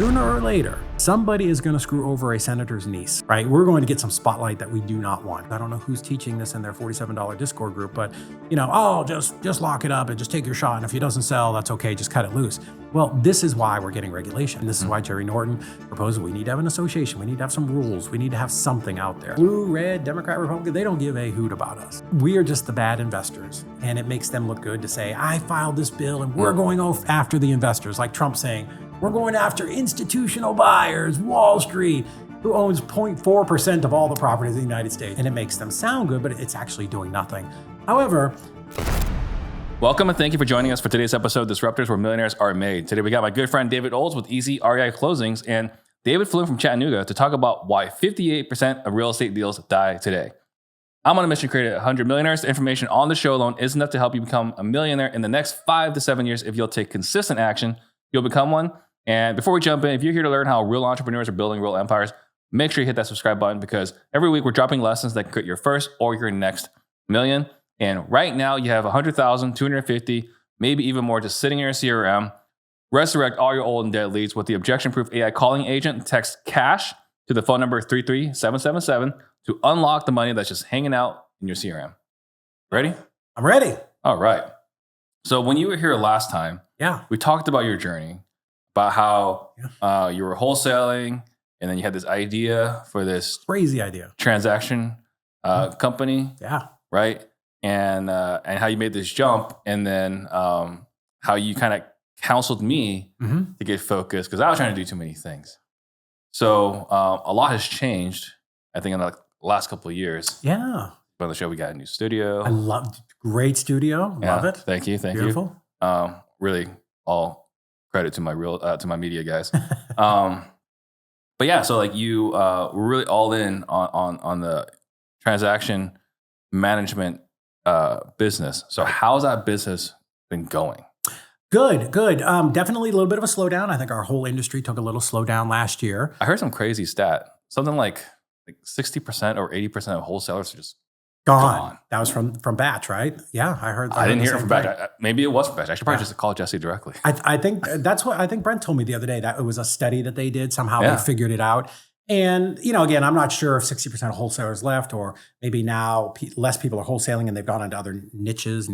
sooner or later, somebody is going to screw over a senator's niece, right? We're going to get some spotlight that we do not want. I don't know who's teaching this in their $47 Discord group, but just lock it up and just take your shot. And if it doesn't sell, that's okay. Just cut it loose. Well, this is why we're getting regulation. This is why Jerry Norton proposed we need to have an association. We need to have some rules. We need to have something out there. Blue, red, Democrat, Republican, they don't give a hoot about us. We are just the bad investors. And it makes them look good to say, I filed this bill and we're going after the investors. Like Trump saying, we're going after institutional buyers, Wall Street, who owns 0.4% of all the properties in the United States. And it makes them sound good, but it's actually doing nothing. However, welcome and thank you for joining us for today's episode of Disruptors, where millionaires are made. Today we got my good friend David Olds with EzREIClosings, and David flew in from Chattanooga to talk about why 58% of real estate deals die today. I'm on a mission to create 100 millionaires. The information on the show alone is enough to help you become a millionaire in the next 5 to 7 years. If you'll take consistent action, you'll become one. And before we jump in, if you're here to learn how real entrepreneurs are building real empires, make sure you hit that subscribe button, because every week we're dropping lessons that can create your first or your next million. And right now you have 100,000, 250, maybe even more just sitting in your CRM. Resurrect all your old and dead leads with the objection-proof AI calling agent. Text CASH to the phone number 33777 to unlock the money that's just hanging out in your CRM. Ready? I'm ready. All right. So when you were here last time, we talked about your journey, about how you were wholesaling, and then you had this idea for this crazy idea transaction company. Yeah. Right. And how you made this jump, and then how you kind of counseled me to get focused, because I was trying to do too many things. So a lot has changed, I think, in the last couple of years. Yeah. On the show, we got a new studio. I love great studio. Love it. Thank you. Beautiful. Really, all credit to my to my media guys. But yeah, so like you were really all in on the transaction management business. So how's that business been going? Good. Definitely a little bit of a slowdown. I think our whole industry took a little slowdown last year. I heard some crazy stat. Something like 60% or 80% of wholesalers are just gone. That was from Batch, right? Yeah, I heard. I didn't hear it from Batch. Maybe it was from Batch. I should probably just call Jesse directly. I think that's what I think Brent told me the other day, that it was a study that they did. Somehow they figured it out. And, again, I'm not sure if 60% of wholesalers left, or maybe now less people are wholesaling and they've gone into other niches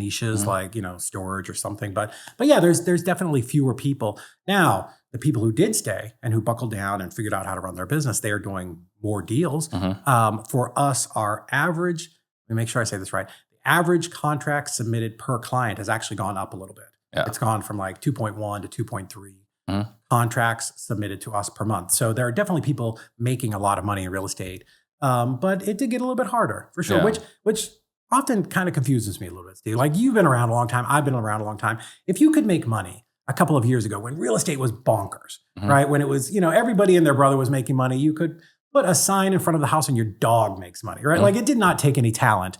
like, storage or something. But yeah, there's definitely fewer people. Now, the people who did stay and who buckled down and figured out how to run their business, they are doing more deals. For us, our average, let me make sure I say this right, the average contract submitted per client has actually gone up a little bit. Yeah. It's gone from like 2.1 to 2.3. Contracts submitted to us per month. So there are definitely people making a lot of money in real estate. But it did get a little bit harder for sure, which often kind of confuses me a little bit, Steve. Like, you've been around a long time. I've been around a long time. If you could make money a couple of years ago when real estate was bonkers, right? When it was, everybody and their brother was making money, you could put a sign in front of the house and your dog makes money, right? Like, it did not take any talent.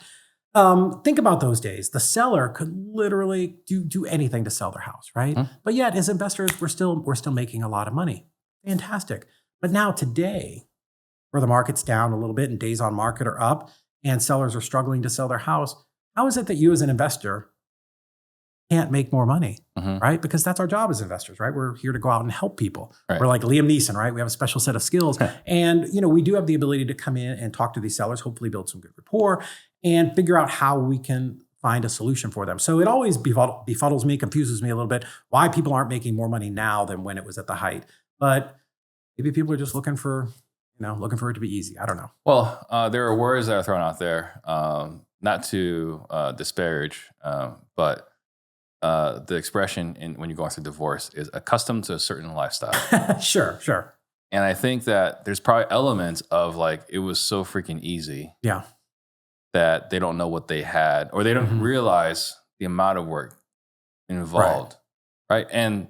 Think about those days. The seller could literally do anything to sell their house, right? But yet, as investors, we're still making a lot of money. Fantastic. But now today, where the market's down a little bit and days on market are up and sellers are struggling to sell their house, how is it that you as an investor can't make more money, right? Because that's our job as investors, right? We're here to go out and help people. Right. We're like Liam Neeson, right? We have a special set of skills. And, we do have the ability to come in and talk to these sellers, hopefully build some good rapport, and figure out how we can find a solution for them. So it always befuddles me, confuses me a little bit, why people aren't making more money now than when it was at the height. But maybe people are just looking for it to be easy. I don't know. Well, there are words that are thrown out there, not to disparage, but the expression when you're going through divorce is accustomed to a certain lifestyle. Sure. And I think that there's probably elements of like, it was so freaking easy. Yeah. That they don't know what they had, or they don't realize the amount of work involved. Right. And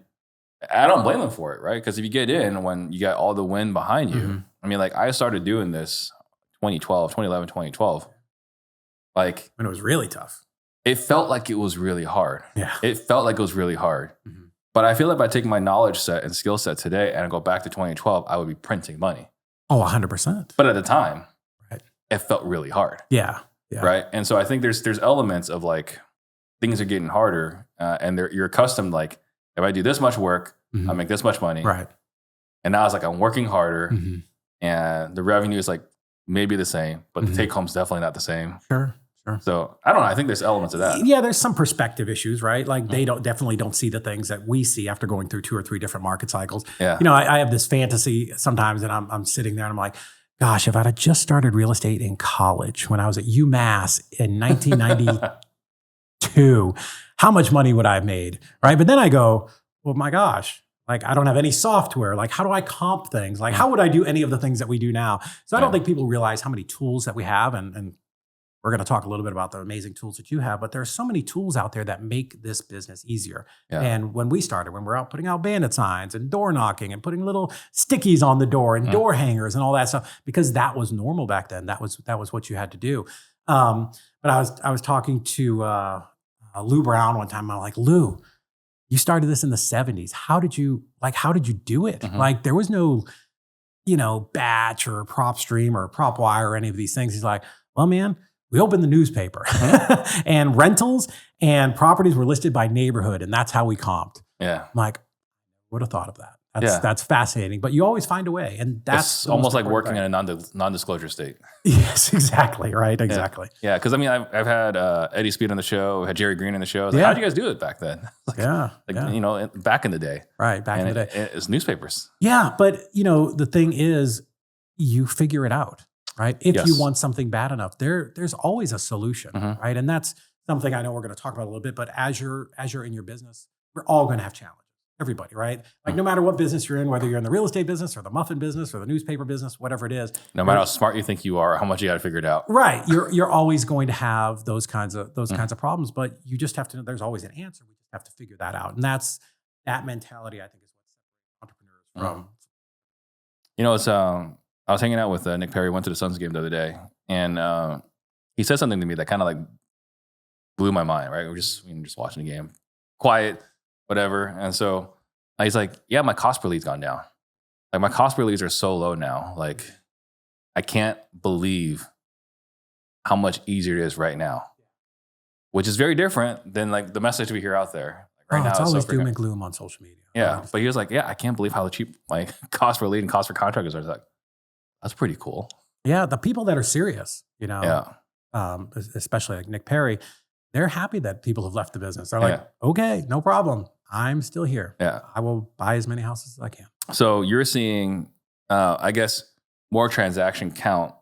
I don't blame them for it. Right. Because if you get in when you got all the wind behind you, I mean, like, I started doing this 2012. Like, when it was really tough. It felt like it was really hard. Yeah. It felt like it was really hard. But I feel like by taking my knowledge set and skill set today and I go back to 2012, I would be printing money. Oh, 100%. But at the time, it felt really hard. Yeah. Right. And so I think there's elements of like, things are getting harder and you're accustomed, like, if I do this much work, I make this much money. Right. And now it's like I'm working harder Mm-hmm. and the revenue is like maybe the same, but the take home's definitely not the same. Sure. So I don't know. I think there's elements of that. Yeah, there's some perspective issues, right? Like they definitely don't see the things that we see after going through 2 or 3 different market cycles. Yeah. You know, I have this fantasy sometimes, and I'm sitting there and I'm like, gosh, if I'd have just started real estate in college when I was at UMass in 1992, how much money would I have made, right? But then I go, well, my gosh, like I don't have any software. Like how do I comp things? Like how would I do any of the things that we do now? So I don't think people realize how many tools that we have, and we're going to talk a little bit about the amazing tools that you have, but there are so many tools out there that make this business easier. Yeah. And when we started, when we're out putting out bandit signs and door knocking and putting little stickies on the door and door hangers and all that stuff, because that was normal back then. That was what you had to do. But I was talking to Lou Brown one time. I'm like, Lou, you started this in the 70s. How did you do it? Like there was no, batch or prop stream or prop wire or any of these things. He's like, well, man, we opened the newspaper and rentals and properties were listed by neighborhood. And that's how we comped. Yeah. I'm like, would have thought of that. That's fascinating, but you always find a way. And that's almost like working in a non-disclosure state. Yes, exactly. Right. Exactly. Yeah. Cause I mean, I've had Eddie Speed on the show, had Jerry Green on the show. I was like, how'd you guys do it back then? Back in the day. Right. Back in the day. It's newspapers. Yeah. But the thing is you figure it out. Right. If you want something bad enough, there's always a solution. Right. And that's something I know we're going to talk about a little bit, but as you're in your business, we're all going to have challenges. Everybody, right? Like no matter what business you're in, whether you're in the real estate business or the muffin business or the newspaper business, whatever it is. No matter how smart you think you are, how much you got to figure it out. Right. You're always going to have those kinds of problems, but you just have to, there's always an answer. We just have to figure that out. And that mentality, I think, is what separates entrepreneurs from. It's I was hanging out with Nick Perry, went to the Suns game the other day, and he said something to me that kind of like blew my mind, right? We're just watching the game, quiet, whatever. And so he's like, yeah, my cost per lead's gone down. Like my cost per leads are so low now. Like I can't believe how much easier it is right now, which is very different than like the message we hear out there. Like right now, it's always doom and gloom on social media. Yeah. But he was like, yeah, I can't believe how cheap my cost per lead and cost per contract is. I was like, that's pretty cool. Yeah. The people that are serious, especially like Nick Perry, they're happy that people have left the business. They're like, okay, no problem. I'm still here. Yeah. I will buy as many houses as I can. So you're seeing, I guess, more transaction count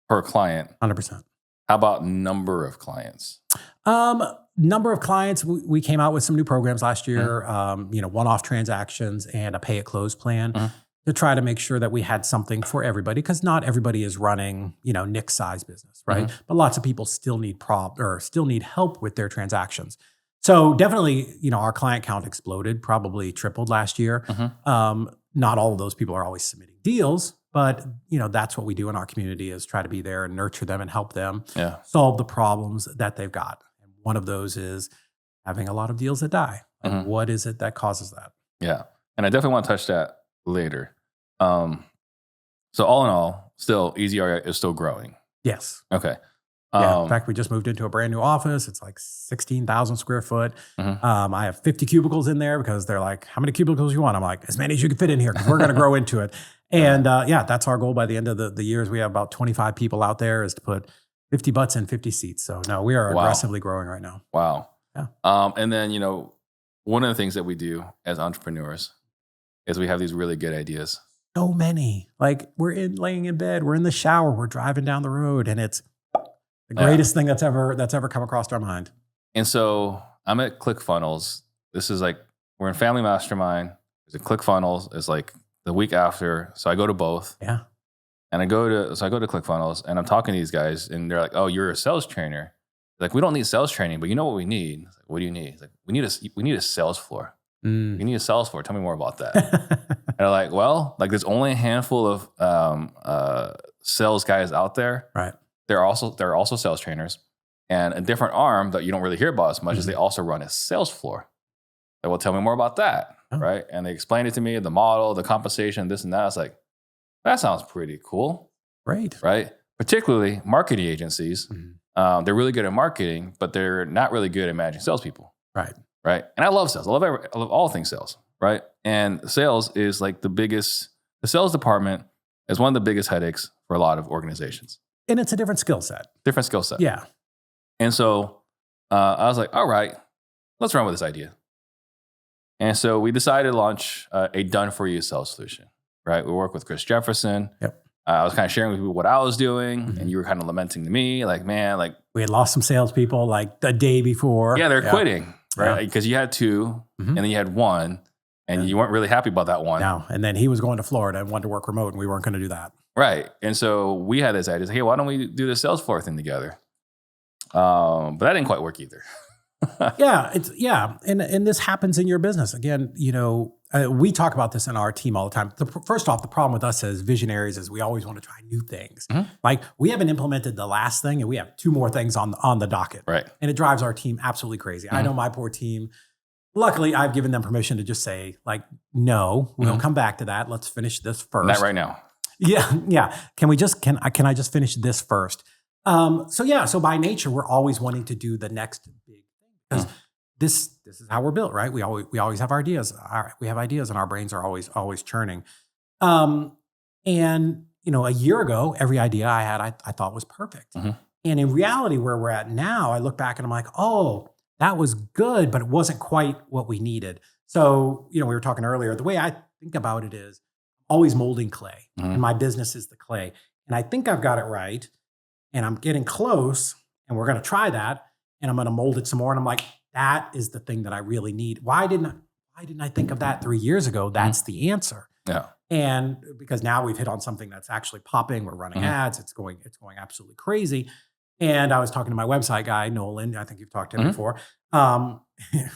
per client. 100%. How about number of clients? Number of clients, we came out with some new programs last year, one-off transactions and a pay-at-close plan to try to make sure that we had something for everybody, because not everybody is running, Nick's size business, right? But lots of people still need help with their transactions. So definitely, our client count exploded, probably tripled last year. Not all of those people are always submitting deals, but that's what we do in our community, is try to be there and nurture them and help them solve the problems that they've got. And one of those is having a lot of deals that die. And what is it that causes that? Yeah. And I definitely want to touch that later. So all in all, still EzREI is still growing. Yes. Okay. In fact, we just moved into a brand new office. It's like 16,000 square foot. I have 50 cubicles in there because they're like, how many cubicles you want? I'm like, as many as you can fit in here, because we're going to grow into it. And that's our goal by the end of the years. We have about 25 people out there, is to put 50 butts in 50 seats. So no, we are aggressively growing right now. Wow. Yeah. And then, one of the things that we do as entrepreneurs is we have these really good ideas. So many. Like we're laying in bed, we're in the shower, we're driving down the road, and it's the greatest thing that's ever come across our mind. And so I'm at ClickFunnels. This is like, we're in Family Mastermind. There's a ClickFunnels. It's like the week after. So I go to both. Yeah. And I go to ClickFunnels, and I'm talking to these guys, and they're like, oh, you're a sales trainer. Like, we don't need sales training, but you know what we need? Like, what do you need? It's like, we need a sales floor. We need a sales floor. Tell me more about that. And they're like, well, like there's only a handful of sales guys out there. Right. There are also sales trainers, and a different arm that you don't really hear about as much is they also run a sales floor. They will tell me more about that, right? And they explained it to me, the model, the compensation, this and that. I was like, that sounds pretty cool. Great. Right? Particularly marketing agencies. They're really good at marketing, but they're not really good at managing salespeople. Right. Right. And I love sales. I love all things sales. Right. And sales is like the sales department is one of the biggest headaches for a lot of organizations. And it's a different skill set. Different skill set. Yeah. And so I was like, all right, let's run with this idea. And so we decided to launch a done-for-you sales solution, right? We work with Chris Jefferson. Yep. I was kind of sharing with people what I was doing, and you were kind of lamenting to me, like, man, like... We had lost some salespeople like the day before. Yeah, they're quitting, right? Because you had two, and then you had one, and you weren't really happy about that one. No, and then he was going to Florida and wanted to work remote, and we weren't going to do that. Right. And so we had this idea, hey, why don't we do the sales floor thing together? But that didn't quite work either. And this happens in your business. Again, we talk about this in our team all the time. First off, the problem with us as visionaries is we always want to try new things. Like we haven't implemented the last thing, and we have 2 more things on the docket. Right. And it drives our team absolutely crazy. I know my poor team. Luckily, I've given them permission to just say, like, no, we'll come back to that. Let's finish this first. Not right now. Yeah. Can I just finish this first? So by nature, we're always wanting to do the next big thing because this is how we're built, right? We always have ideas. We have ideas, and our brains are always churning. And a year ago, every idea I had, I thought was perfect. And in reality, where we're at now, I look back and I'm like, oh, that was good, but it wasn't quite what we needed. So we were talking earlier. The way I think about it is always molding clay, and my business is the clay. And I think I've got it right, and I'm getting close, and we're going to try that, and I'm going to mold it some more. And I'm like, that is the thing that I really need. Why didn't I think of that 3 years ago? That's the answer. Yeah. And because now we've hit on something that's actually popping, we're running ads, it's going absolutely crazy. And I was talking to my website guy, Nolan. I think you've talked to him before.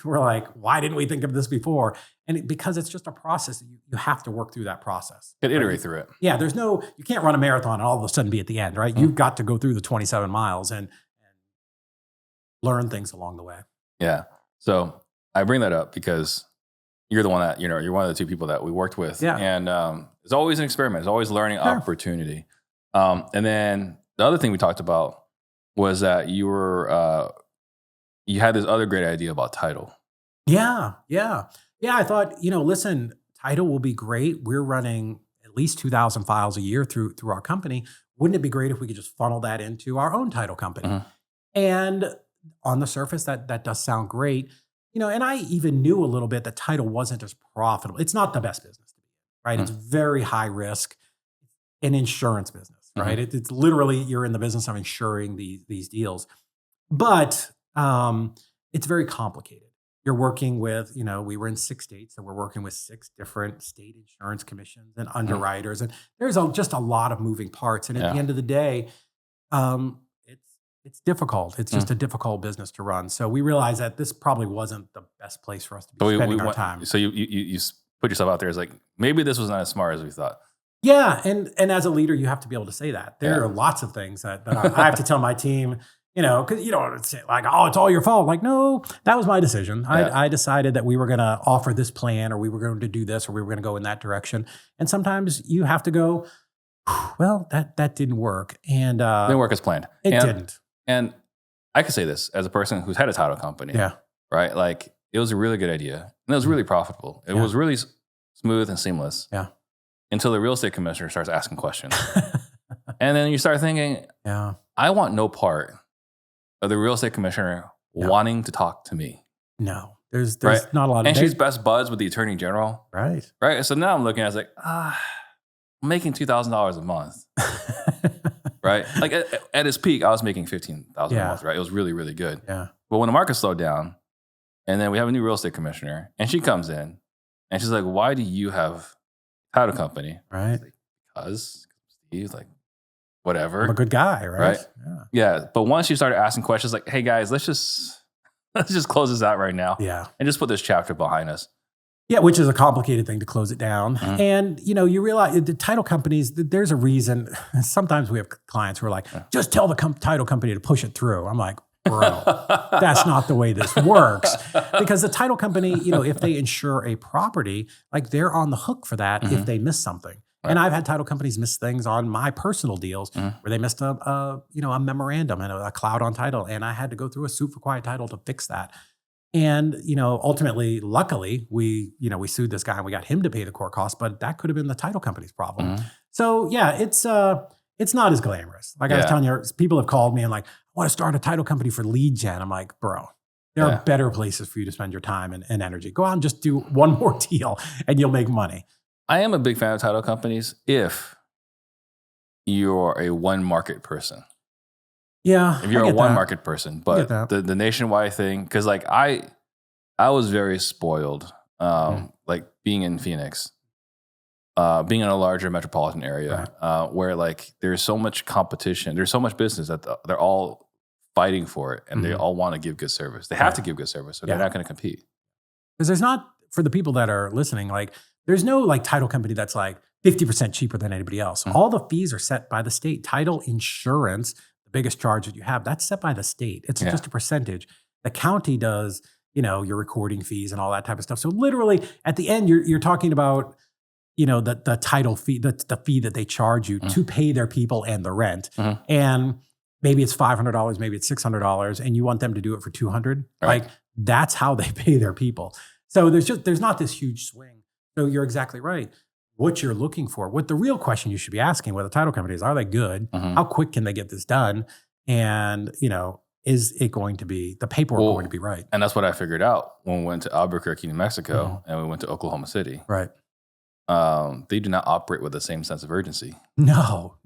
We're like, why didn't we think of this before? And because it's just a process, you have to work through that process. You iterate through it. Yeah, you can't run a marathon and all of a sudden be at the end, right? You've got to go through the 27 miles and learn things along the way. Yeah. So I bring that up because you're the one that, you're one of the 2 people that we worked with. Yeah. And it's always an experiment. It's always learning opportunity. And then the other thing we talked about was that you had this other great idea about title. Yeah. I thought, listen, title will be great. We're running at least 2,000 files a year through our company. Wouldn't it be great if we could just funnel that into our own title company? And on the surface, that does sound great. And I even knew a little bit that title wasn't as profitable. It's not the best business to be in, right? It's very high risk, an insurance business, right? It's literally, you're in the business of insuring these deals. But it's very complicated. You're working with, we were in 6 states, so we're working with 6 different state insurance commissions and underwriters. And there's just a lot of moving parts. And at the end of the day, it's difficult. It's just a difficult business to run. So we realized that this probably wasn't the best place for us to be spending our time. So you put yourself out there as like, maybe this was not as smart as we thought. Yeah. And as a leader, you have to be able to say that. There are lots of things that I have to tell my team, because you don't want to say like, oh, it's all your fault. Like, no, that was my decision. I decided that we were going to offer this plan, or we were going to do this, or we were going to go in that direction. And sometimes you have to go, well, that didn't work. And didn't work as planned. It didn't. And I could say this as a person who's had a title company. Yeah. Right? Like, it was a really good idea. And it was really profitable. It was really smooth and seamless. Yeah. Until the real estate commissioner starts asking questions. And then you start thinking, I want no part of the real estate commissioner wanting to talk to me. No, there's not a lot of... And she's best buds with the attorney general. Right. So now I'm looking at it, like, I'm making $2,000 a month. Right? Like at its peak, I was making $15,000 a month, right? It was really, really good. Yeah. But when the market slowed down, and then we have a new real estate commissioner, and she comes in, and she's like, why do you have a title company? Right. Like, because Steve's like, whatever. I'm a good guy, right? Yeah. But once you started asking questions like, hey guys, let's just close this out right now. Yeah. And just put this chapter behind us. Yeah, which is a complicated thing to close it down. And, you realize the title companies, there's a reason. Sometimes we have clients who are like, just tell the title company to push it through. I'm like, bro, that's not the way this works. Because the title company, if they insure a property, like they're on the hook for that if they miss something. Right. And I've had title companies miss things on my personal deals where they missed a memorandum and a cloud on title. And I had to go through a suit for quiet title to fix that. And, ultimately, luckily, we sued this guy and we got him to pay the court costs, but that could have been the title company's problem. So yeah, it's not as glamorous. Like I was telling you, people have called me and like, I want to start a title company for lead gen. I'm like, bro, there are better places for you to spend your time and energy. Go out and just do one more deal and you'll make money. I am a big fan of title companies if you're a one market person. Yeah. If you're a one market person, but the nationwide thing, because like I was very spoiled, like being in Phoenix, being in a larger metropolitan area, where like there's so much competition, there's so much business that they're all fighting for it, and they all want to give good service. They have to give good service, so they're not going to compete. Because there's not, for the people that are listening, like there's no like title company that's like 50% cheaper than anybody else. All the fees are set by the state. Title insurance, the biggest charge that you have, that's set by the state. It's just a percentage. The county does, your recording fees and all that type of stuff. So literally at the end, you're talking about, the title fee, the fee that they charge you to pay their people and the rent. And maybe it's $500, maybe it's $600, and you want them to do it for $200. Like that's how they pay their people. So there's not this huge swing. So you're exactly right. What you're looking for, what the real question you should be asking with a title company is, are they good? How quick can they get this done? And, is it going to be, the paperwork going to be right? And that's what I figured out when we went to Albuquerque, New Mexico, and we went to Oklahoma City. Right. They do not operate with the same sense of urgency. No.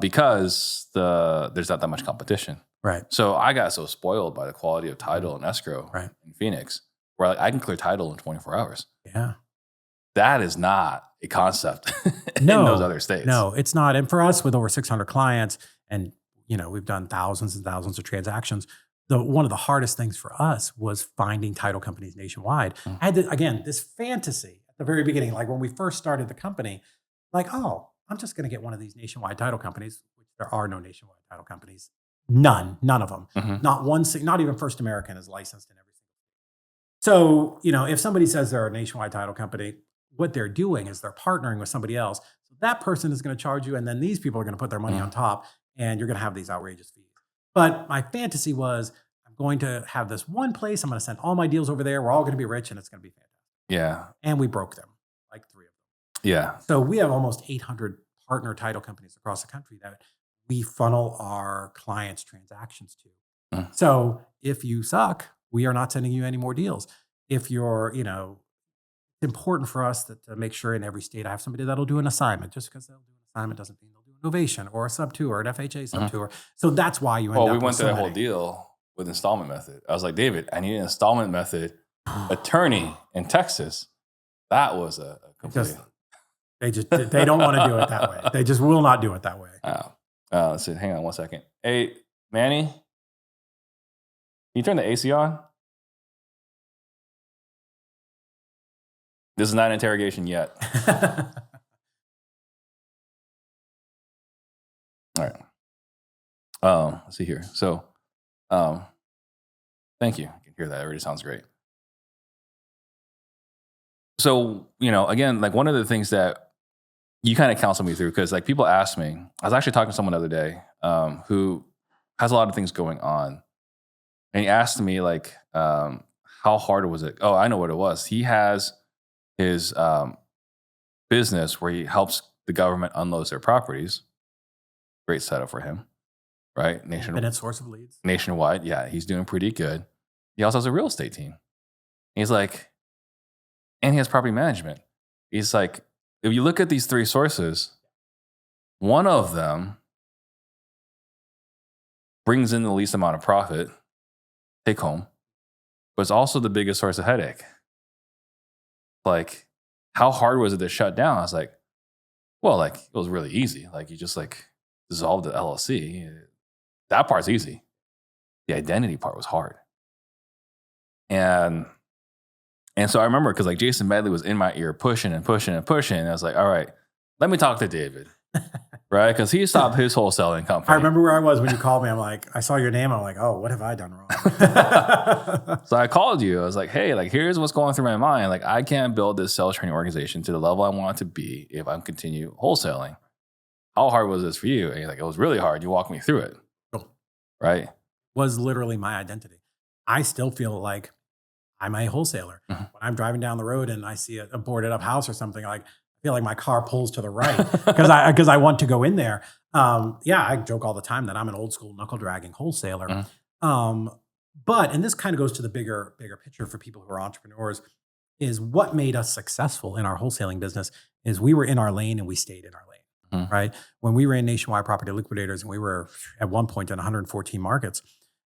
Because there's not that much competition. Right. So I got so spoiled by the quality of title and escrow in Phoenix, where like I can clear title in 24 hours. Yeah. That is not a concept in those other states. No, it's not. And for us, with over 600 clients, and we've done thousands and thousands of transactions, one of the hardest things for us was finding title companies nationwide. I had this fantasy at the very beginning, like when we first started the company, like, oh, I'm just going to get one of these nationwide title companies, which there are no nationwide title companies. None of them. Not one, not even First American is licensed in every single state. So, if somebody says they're a nationwide title company, what they're doing is they're partnering with somebody else. So that person is going to charge you, and then these people are going to put their money on top, and you're going to have these outrageous fees. But my fantasy was, I'm going to have this one place. I'm going to send all my deals over there. We're all going to be rich, and it's going to be fantastic. Yeah. And we broke them, like 3 of them. Yeah. So we have almost 800 partner title companies across the country that we funnel our clients' transactions to. So if you suck, we are not sending you any more deals. If you're, it's important for us to make sure in every state I have somebody that'll do an assignment. Just because they'll do an assignment doesn't mean they'll do an ovation or a sub-2 or an FHA sub-2. So that's why you end up with we went through that whole deal with installment method. I was like, David, I need an installment method attorney in Texas. That was a complete... They don't want to do it that way. They just will not do it that way. Let's see. Hang on 1 second. Hey, Manny, can you turn the AC on? This is not an interrogation yet. All right. Let's see here. So, thank you. I can hear that. It already sounds great. So, again, like one of the things that you kind of counsel me through, because like people ask me, I was actually talking to someone the other day who has a lot of things going on. And he asked me like, how hard was it? Oh, I know what it was. He has his business where he helps the government unload their properties. Great setup for him, right? Infinite source of leads. Nationwide, yeah, he's doing pretty good. He also has a real estate team. He's like, and he has property management. He's like, if you look at these 3 sources, one of them brings in the least amount of profit, take home, but it's also the biggest source of headache. Like, how hard was it to shut down? I was like, well, like, it was really easy. Like, you just like dissolved the LLC. That part's easy. The identity part was hard. And so I remember because like Jason Medley was in my ear pushing and pushing and pushing. And I was like, all right, let me talk to David. Right? Because he stopped his wholesaling company. I remember where I was when you called me. I'm like, I saw your name. I'm like, oh, what have I done wrong? So I called you. I was like, hey, like here's what's going through my mind. Like I can't build this sales training organization to the level I want it to be if I continue wholesaling. How hard was this for you? And you're like, it was really hard. You walked me through it. Oh. Right? Was literally my identity. I still feel like I'm a wholesaler. When I'm driving down the road and I see a boarded up house or something, like I feel like my car pulls to the right because I want to go in there. I joke all the time that I'm an old school knuckle dragging wholesaler. But and this kind of goes to the bigger picture for people who are entrepreneurs, is what made us successful in our wholesaling business is we were in our lane and we stayed in our lane, right? When we ran Nationwide Property Liquidators and we were at one point in 114 markets,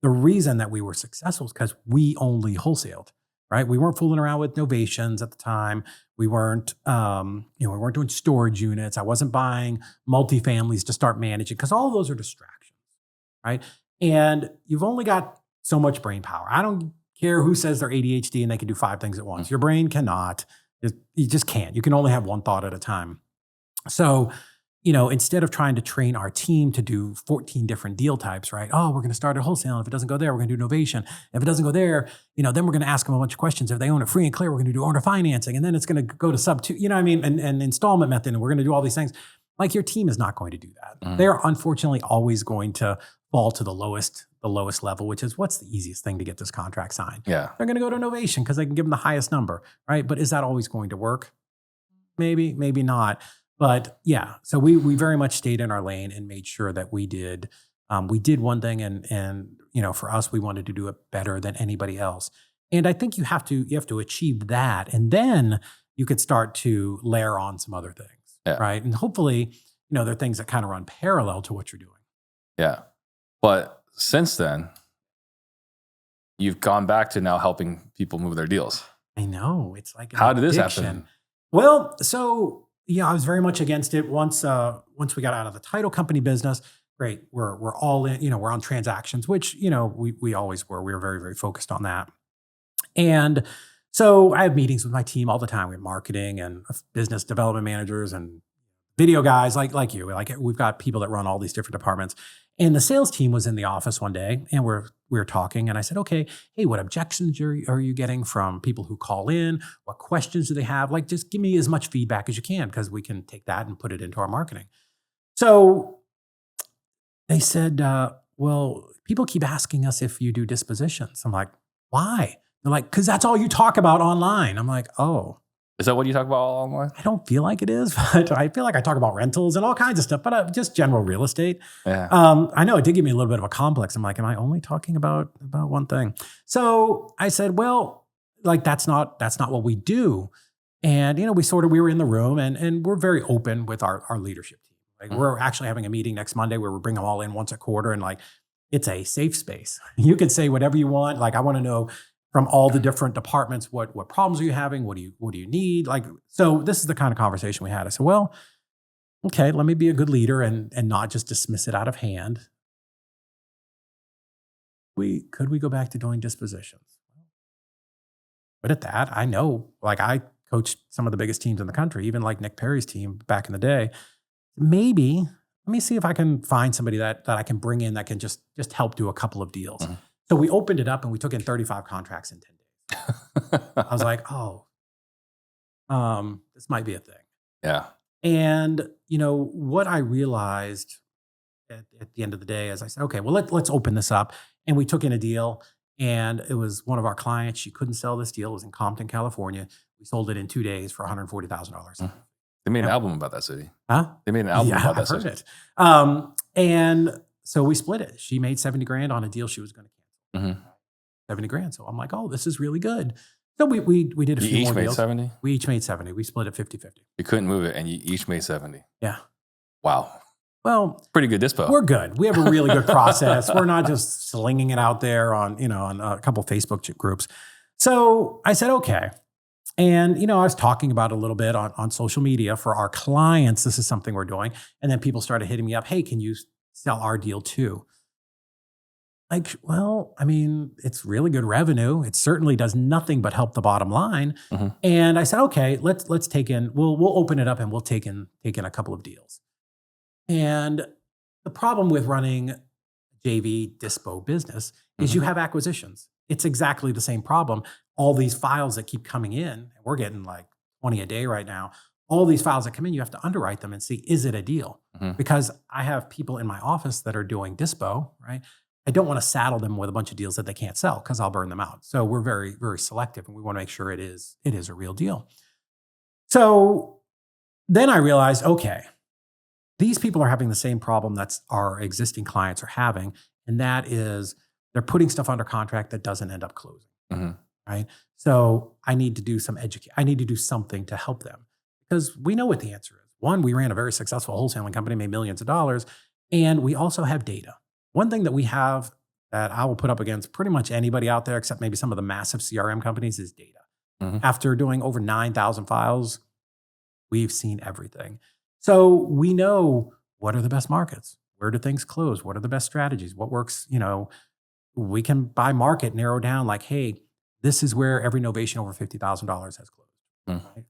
the reason that we were successful is because we only wholesaled, right? We weren't fooling around with novations at the time. We weren't, we weren't doing storage units. I wasn't buying multifamilies to start managing because all of those are distractions, right? And you've only got so much brain power. I don't care who says they're ADHD and they can do 5 things at once. Your brain cannot. You just can't. You can only have one thought at a time. So, instead of trying to train our team to do 14 different deal types, right? Oh, we're going to start at wholesale. And if it doesn't go there, we're going to do novation. If it doesn't go there, then we're going to ask them a bunch of questions. If they own it free and clear, we're going to do owner financing. And then it's going to go to sub 2, and installment method. And we're going to do all these things. Like your team is not going to do that. They're unfortunately always going to fall to the lowest level, which is what's the easiest thing to get this contract signed? Yeah. They're going to go to novation because they can give them the highest number, right? But is that always going to work? Maybe, maybe not. But yeah, so we very much stayed in our lane and made sure that we did one thing, and for us, we wanted to do it better than anybody else. And I think you have to achieve that, and then you could start to layer on some other things, right? And hopefully, there are things that kind of run parallel to what you're doing. Yeah, but since then, you've gone back to now helping people move their deals. I know, it's like how did this happen? Well, so. Yeah, I was very much against it. Once we got out of the title company business, great. We're all in. We're on transactions, which we always were. We were very, very focused on that. And so I have meetings with my team all the time. We have marketing and business development managers and video guys like you. Like we've got people that run all these different departments. And the sales team was in the office one day, and we were talking, and I said, okay, hey, what objections are you getting from people who call in? What questions do they have? Like, just give me as much feedback as you can, because we can take that and put it into our marketing. So they said, well, people keep asking us if you do dispositions. I'm like, why? They're like, because that's all you talk about online. I'm like, oh. Is that what you talk about online? I don't feel like it is, but I feel like I talk about rentals and all kinds of stuff, but just general real estate. Yeah. I know it did give me a little bit of a complex. I'm like, am I only talking about one thing? So I said, well, like that's not what we do. And we were in the room and we're very open with our leadership team. Like we're actually having a meeting next Monday where we bring them all in once a quarter, and like it's a safe space. You can say whatever you want. Like I want to know from all the different departments, what problems are you having? What do you need? Like, so this is the kind of conversation we had. I said, well, okay, let me be a good leader and not just dismiss it out of hand. Could we go back to doing dispositions? But at that, I know, like I coached some of the biggest teams in the country, even like Nick Perry's team back in the day. Maybe, let me see if I can find somebody that I can bring in that can just help do a couple of deals. So we opened it up and we took in 35 contracts in 10 days. I was like, oh, this might be a thing. Yeah. And, what I realized at the end of the day is I said, okay, well, let's open this up. And we took in a deal, and it was one of our clients. She couldn't sell this deal. It was in Compton, California. We sold it in 2 days for $140,000. They made an album about that city. Huh? They made an album about that I've city. Heard it. And so we split it. She made $70,000 on a deal she was going to cancel. $70,000. So I'm like, oh, this is really good. So we did a few more deals. You each made 70? We each made 70. We split it 50-50. You couldn't move it, and you each made 70. Yeah. Wow. Well, pretty good dispo. We're good. We have a really good process. We're not just slinging it out there on a couple Facebook groups. So I said, okay. And, I was talking about it a little bit on social media for our clients. This is something we're doing. And then people started hitting me up. Hey, can you sell our deal too? Like, well, I mean, it's really good revenue. It certainly does nothing but help the bottom line. And I said, okay, let's take in, we'll open it up and we'll take in a couple of deals. And the problem with running JV dispo business is you have acquisitions. It's exactly the same problem. All these files that keep coming in, and we're getting like 20 a day right now. All these files that come in, you have to underwrite them and see, is it a deal? Because I have people in my office that are doing dispo, right? I don't want to saddle them with a bunch of deals that they can't sell because I'll burn them out. So we're very, very selective, and we want to make sure it is a real deal. So then I realized, okay, these people are having the same problem that our existing clients are having, and that is they're putting stuff under contract that doesn't end up closing. Mm-hmm. Right? So I need to do some I need to do something to help them because we know what the answer is. One, we ran a very successful wholesaling company, made millions of dollars, and we also have data. One thing that we have that I will put up against pretty much anybody out there, except maybe some of the massive CRM companies, is data. Mm-hmm. After doing over 9,000 files, we've seen everything. So we know what are the best markets, where do things close, what are the best strategies, what works. We can by market narrow down like, hey, this is where every novation over $50,000 has closed. Mm-hmm. Right?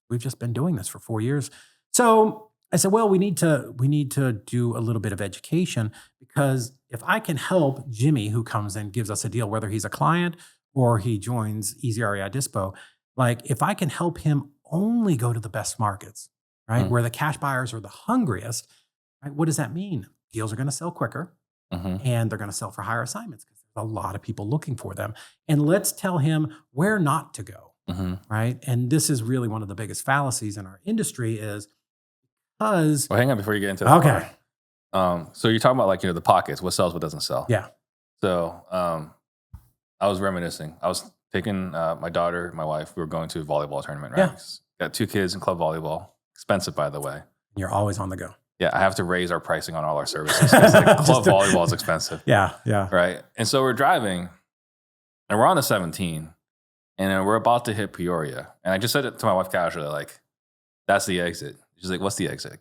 We've just been doing this for 4 years. So I said, well, we need to do a little bit of education, because if I can help Jimmy, who comes and gives us a deal, whether he's a client or he joins EzREI Dispo, like if I can help him only go to the best markets, right, where the cash buyers are the hungriest, right, what does that mean? Deals are going to sell quicker, and they're going to sell for higher assignments because there's a lot of people looking for them. And let's tell him where not to go, right? And this is really one of the biggest fallacies in our industry is, well, hang on before you get into that. Okay. So you're talking about the pockets, what sells, what doesn't sell. Yeah. So I was reminiscing. I was taking my daughter, my wife, we were going to a volleyball tournament, right? Yeah. Got 2 kids in club volleyball. Expensive, by the way. You're always on the go. Yeah, I have to raise our pricing on all our services because club volleyball is expensive. Yeah. Right. And so we're driving and we're on the 17 and then we're about to hit Peoria. And I just said it to my wife casually, like, that's the exit. She's like, what's the exit?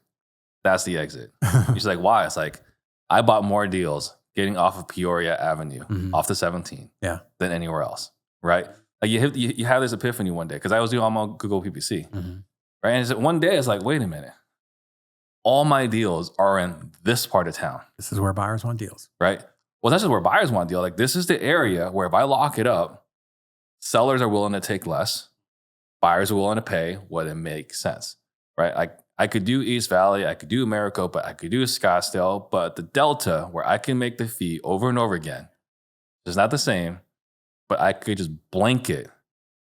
That's the exit. She's like, why? It's like, I bought more deals getting off of Peoria Avenue, off the 17, than anywhere else, right? Like you have this epiphany one day, because I was doing all my Google PPC, right? And one day it's like, wait a minute. All my deals are in this part of town. This is where buyers want deals. Right? Well, that's just where buyers want a deal. Like, this is the area where if I lock it up, sellers are willing to take less. Buyers are willing to pay what it makes sense, right? I could do East Valley, I could do Maricopa, I could do Scottsdale, but the delta where I can make the fee over and over again is not the same, but I could just blanket,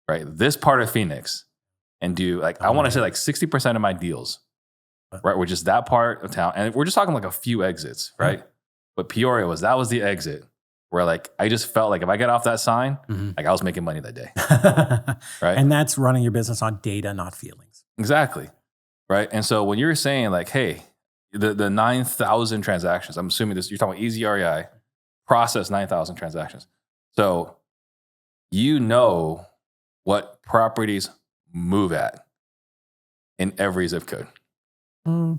right, this part of Phoenix and do, like, I want to say like 60% of my deals, right, were just that part of town. And we're just talking like a few exits, right? But Peoria that was the exit where, like, I just felt like if I get off that sign, like, I was making money that day, right? And that's running your business on data, not feelings. Exactly. Right. And so when you're saying, like, hey, the 9,000 transactions, I'm assuming you're talking about EzREI, process 9,000 transactions. So you know what properties move at in every zip code.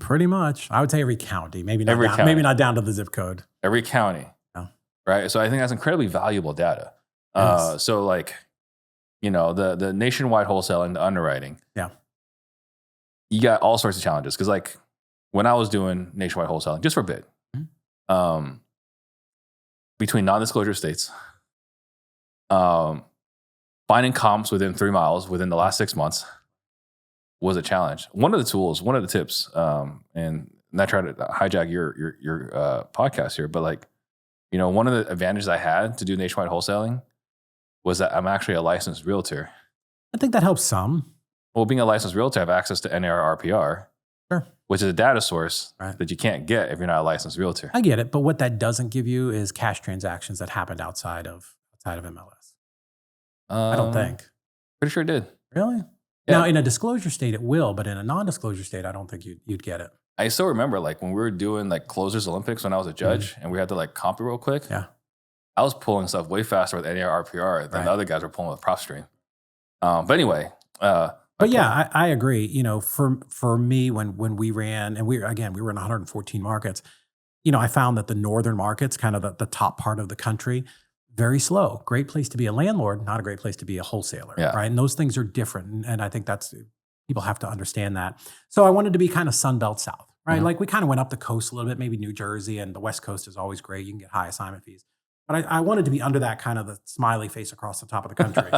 Pretty much. I would say every county, maybe not down to the zip code. Every county. Oh. Right. So I think that's incredibly valuable data. Yes. So, like, the nationwide wholesale and the underwriting. Yeah. You got all sorts of challenges. Because, like, when I was doing nationwide wholesaling, just for a bit, between non-disclosure states, finding comps within 3 miles within the last 6 months was a challenge. One of the tools, one of the tips, and not trying to hijack your podcast here, but, like, one of the advantages I had to do nationwide wholesaling was that I'm actually a licensed realtor. I think that helps some. Well, being a licensed realtor, I have access to NAR/RPR, which is a data source that you can't get if you're not a licensed realtor. I get it, but what that doesn't give you is cash transactions that happened outside of MLS. I don't think. Pretty sure it did. Really? Yeah. Now, in a disclosure state, it will, but in a non-disclosure state, I don't think you'd get it. I still remember, like, when we were doing, like, Closers Olympics when I was a judge and we had to, like, comp it real quick. Yeah. I was pulling stuff way faster with NAR/RPR than the other guys were pulling with PropStream. But anyway. But yeah, I agree. For me, when we ran, and we were in 114 markets, I found that the northern markets, kind of the top part of the country, very slow. Great place to be a landlord, not a great place to be a wholesaler, right? And those things are different. And I think people have to understand that. So I wanted to be kind of Sunbelt South, right? Like, we kind of went up the coast a little bit, maybe New Jersey, and the West Coast is always great. You can get high assignment fees. But I wanted to be under that kind of the smiley face across the top of the country,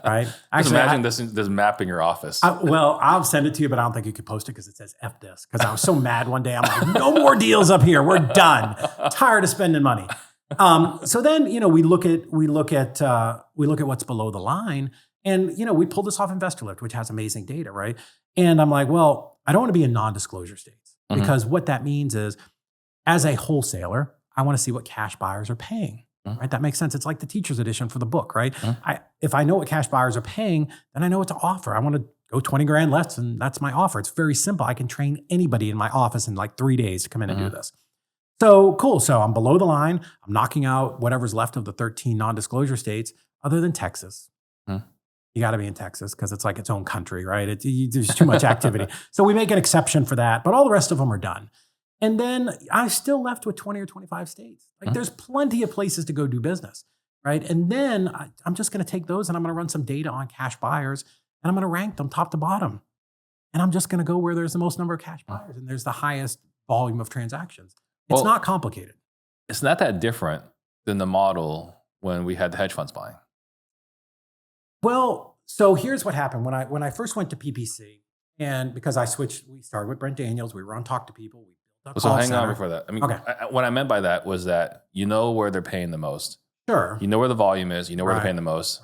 right? Actually, imagine this map in your office. I'll send it to you, but I don't think you could post it because it says F this. Because I was so mad one day. I'm like, no more deals up here. We're done. Tired of spending money. So then, we look at what's below the line, and we pulled this off InvestorLift, which has amazing data, right? And I'm like, well, I don't want to be in non-disclosure states because what that means is, as a wholesaler, I want to see what cash buyers are paying. Right? That makes sense. It's like the teacher's edition for the book, right? If I know what cash buyers are paying, then I know what to offer. I want to go 20 grand less, and that's my offer. It's very simple. I can train anybody in my office in like 3 days to come in and do this. So cool. So I'm below the line. I'm knocking out whatever's left of the 13 non-disclosure states, other than Texas. You got to be in Texas because it's like its own country, right? There's too much activity. So we make an exception for that, but all the rest of them are done. And then I'm still left with 20 or 25 states. Like there's plenty of places to go do business, right? And then I'm just going to take those and I'm going to run some data on cash buyers and I'm going to rank them top to bottom. And I'm just going to go where there's the most number of cash buyers and there's the highest volume of transactions. It's not complicated. It's not that different than the model when we had the hedge funds buying. Well, so here's what happened. When I first went to PPC, and because we started with Brent Daniels, we were on Talk to People. So hang on before that. I mean, what I meant by that was that where they're paying the most. Sure. You know where the volume is. You know where they're paying the most.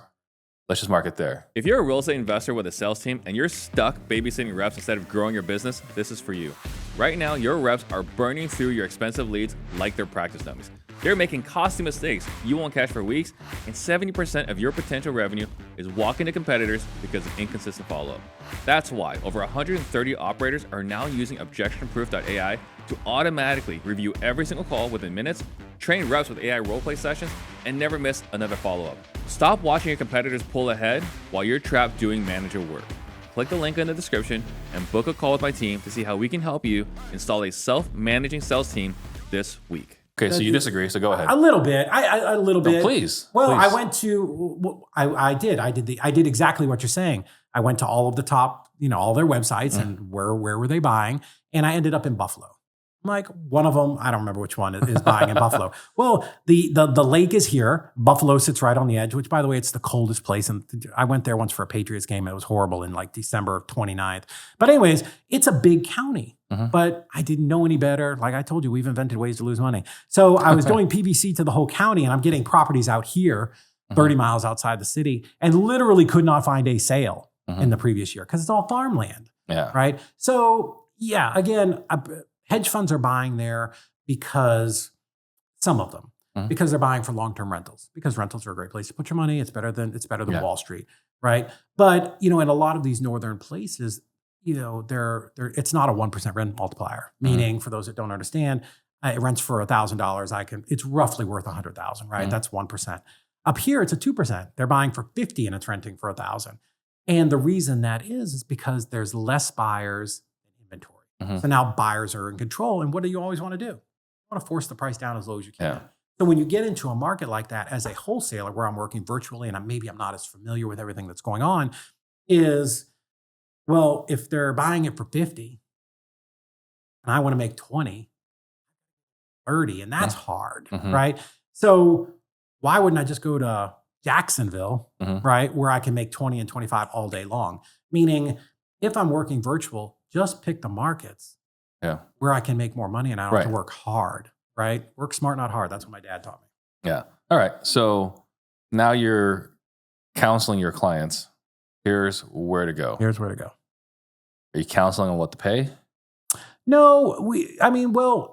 Let's just mark it there. If you're a real estate investor with a sales team and you're stuck babysitting reps instead of growing your business, this is for you. Right now, your reps are burning through your expensive leads like they're practice dummies. They're making costly mistakes you won't catch for weeks, and 70% of your potential revenue is walking to competitors because of inconsistent follow-up. That's why over 130 operators are now using objectionproof.ai to automatically review every single call within minutes, train reps with AI roleplay sessions, and never miss another follow-up. Stop watching your competitors pull ahead while you're trapped doing manager work. Click the link in the description and book a call with my team to see how we can help you install a self-managing sales team this week. Okay, so you disagree, so go ahead. A little bit. A little bit. Please. Well, please. I went to, I did exactly what you're saying. I went to all of the top, all their websites and where were they buying? And I ended up in Buffalo. Like one of them, I don't remember which one is buying in Buffalo. Well, the lake is here. Buffalo sits right on the edge, which by the way, it's the coldest place. And I went there once for a Patriots game. And it was horrible in like December 29th. But anyways, it's a big county, but I didn't know any better. Like I told you, we've invented ways to lose money. So I was doing PPC to the whole county and I'm getting properties out here 30 miles outside the city and literally could not find a sale in the previous year because it's all farmland. Yeah. Right. So yeah, again, hedge funds are buying there because some of them, because they're buying for long-term rentals, because rentals are a great place to put your money. It's better than Wall Street, right? But in a lot of these northern places, they're it's not a 1% rent multiplier. Meaning, for those that don't understand, it rents for $1,000. It's roughly worth $100,000, right? That's 1%. Up here, it's a 2%. They're buying for $50,000 and it's renting for $1,000. And the reason that is because there's less buyers than inventory. So now buyers are in control. And what do you always want to do? You want to force the price down as low as you can. Yeah. So when you get into a market like that as a wholesaler where I'm working virtually and maybe I'm not as familiar with everything that's going on is, well, if they're buying it for 50 and I want to make 20, 30, and that's hard, right? So why wouldn't I just go to Jacksonville, right? Where I can make 20 and 25 all day long. Meaning if I'm working virtual, just pick the markets where I can make more money and I don't have to work hard, right? Work smart, not hard. That's what my dad taught me. Yeah. All right. So now you're counseling your clients. Here's where to go. Are you counseling on what to pay? No,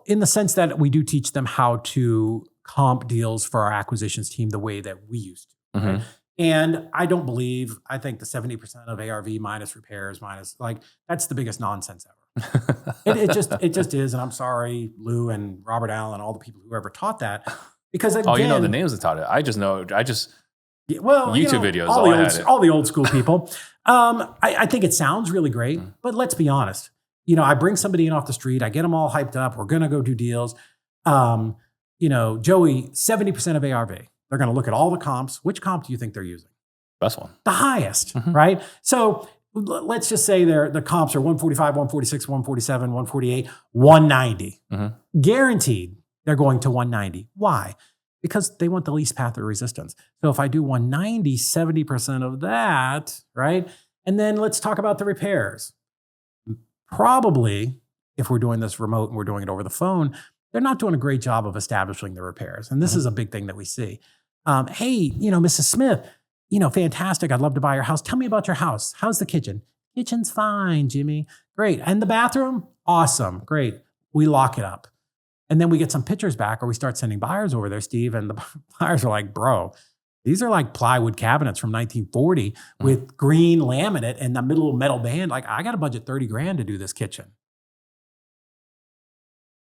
in the sense that we do teach them how to comp deals for our acquisitions team the way that we used to. Right? And I think the 70% of ARV minus repairs that's the biggest nonsense ever. it just is. And I'm sorry, Lou and Robert Allen, all the people who ever taught that. Because again, you know the names that taught it. I just know, YouTube videos. All the old school people. I think it sounds really great, but let's be honest. I bring somebody in off the street. I get them all hyped up. We're going to go do deals. Joey, 70% of ARV. They're going to look at all the comps. Which comp do you think they're using? Best one. The highest, right? So let's just say the comps are 145, 146, 147, 148, 190. Guaranteed they're going to 190. Why? Because they want the least path of resistance. So if I do 190, 70% of that, right? And then let's talk about the repairs. Probably, if we're doing this remote and we're doing it over the phone, they're not doing a great job of establishing the repairs. And this is a big thing that we see. Hey, Mrs. Smith, fantastic. I'd love to buy your house. Tell me about your house. How's the kitchen? Kitchen's fine, Jimmy. Great. And the bathroom? Awesome. Great. We lock it up. And then we get some pictures back, or we start sending buyers over there, Steve. And the buyers are like, bro, these are like plywood cabinets from 1940 with green laminate and the middle metal band. Like, I got to budget $30,000 to do this kitchen.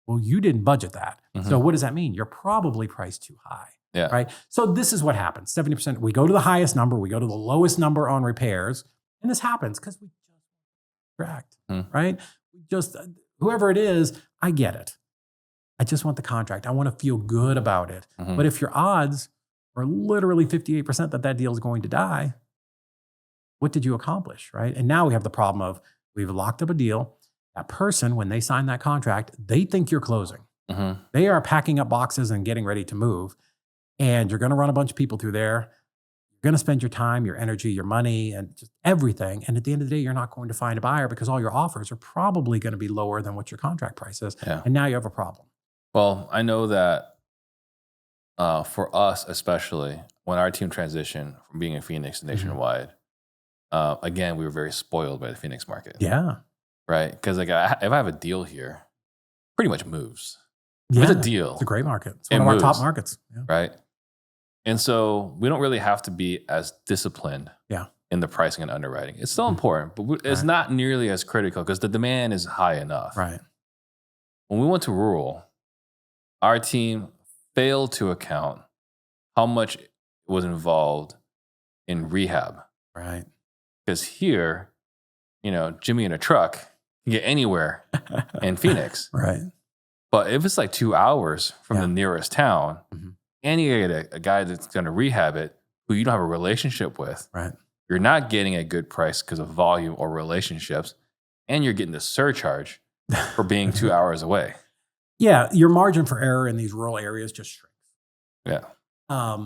Well, you didn't budget that. So what does that mean? You're probably priced too high. Yeah. Right. So this is what happens. 70%. We go to the highest number. We go to the lowest number on repairs. And this happens because we just contract, right? We just, whoever it is, I get it. I just want the contract. I want to feel good about it. But if your odds are literally 58% that deal is going to die, what did you accomplish, right? And now we have the problem of we've locked up a deal. That person, when they sign that contract, they think you're closing. They are packing up boxes and getting ready to move. And you're going to run a bunch of people through there. You're going to spend your time, your energy, your money, and just everything. And at the end of the day, you're not going to find a buyer because all your offers are probably going to be lower than what your contract price is. Yeah. And now you have a problem. Well, I know that for us, especially when our team transitioned from being in Phoenix to nationwide, again, we were very spoiled by the Phoenix market. Yeah. Right? Because if I have a deal here, pretty much moves. Yeah. If it's a deal. It's a great market. It's one of our top markets. Yeah. Right? And so we don't really have to be as disciplined in the pricing and underwriting. It's still important, but it's not nearly as critical because the demand is high enough. Right. When we went to rural, our team failed to account how much was involved in rehab. Right. Because here, Jimmy in a truck can get anywhere in Phoenix. Right. But if it's like 2 hours from the nearest town, and you get a guy that's going to rehab it who you don't have a relationship with, right, you're not getting a good price because of volume or relationships, and you're getting the surcharge for being 2 hours away. Yeah, your margin for error in these rural areas just shrinks. Yeah.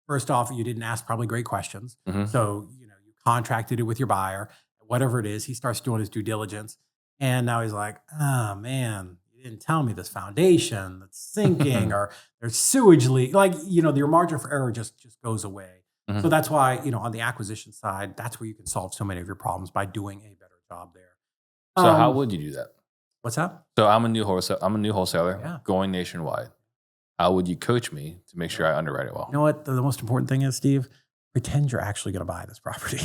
First off, you didn't ask probably great questions. So, you contracted it with your buyer, whatever it is. He starts doing his due diligence. And now he's like, oh, man, you didn't tell me this foundation that's sinking or there's sewage leak. Like, your margin for error just goes away. So that's why, on the acquisition side, that's where you can solve so many of your problems by doing a better job there. So how would you do that? What's that? So I'm a new wholesaler going nationwide. How would you coach me to make sure I underwrite it well? You know what the most important thing is, Steve? Pretend you're actually going to buy this property.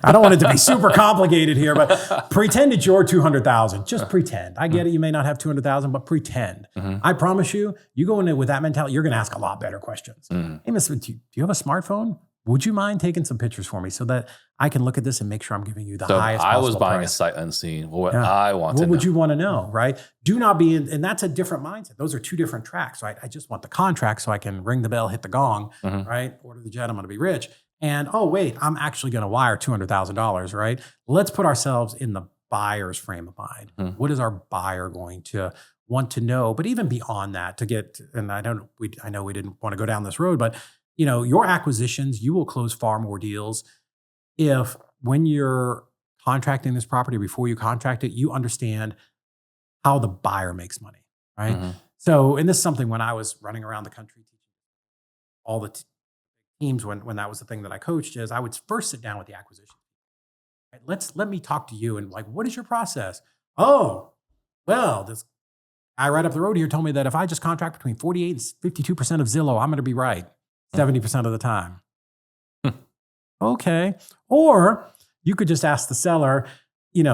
I don't want it to be super complicated here, but pretend it's your $200,000. Just pretend. I get it. You may not have $200,000, but pretend. I promise you, you go in with that mentality, you're going to ask a lot better questions. Hey, Miss, do you have a smartphone? Would you mind taking some pictures for me so that I can look at this and make sure I'm giving you the highest possible price? I was buying a sight unseen. I want to know. What would you want to know, right? Do not be in, and that's a different mindset. Those are two different tracks, right? I just want the contract so I can ring the bell, hit the gong, right? Order the jet, I'm going to be rich. And, oh, wait, I'm actually going to wire $200,000, right? Let's put ourselves in the buyer's frame of mind. What is our buyer going to want to know? But even beyond that, to get, and I know we didn't want to go down this road, but your acquisitions, you will close far more deals if when you're contracting this property, before you contract it, you understand how the buyer makes money, right? So, and this is something when I was running around the country teaching all the teams, when that was the thing that I coached, is I would first sit down with the acquisition. Right? Let me talk to you and what is your process? Oh, well, this guy right up the road here told me that if I just contract between 48 and 52% of Zillow, I'm going to be right 70% of the time. Okay. Or you could just ask the seller,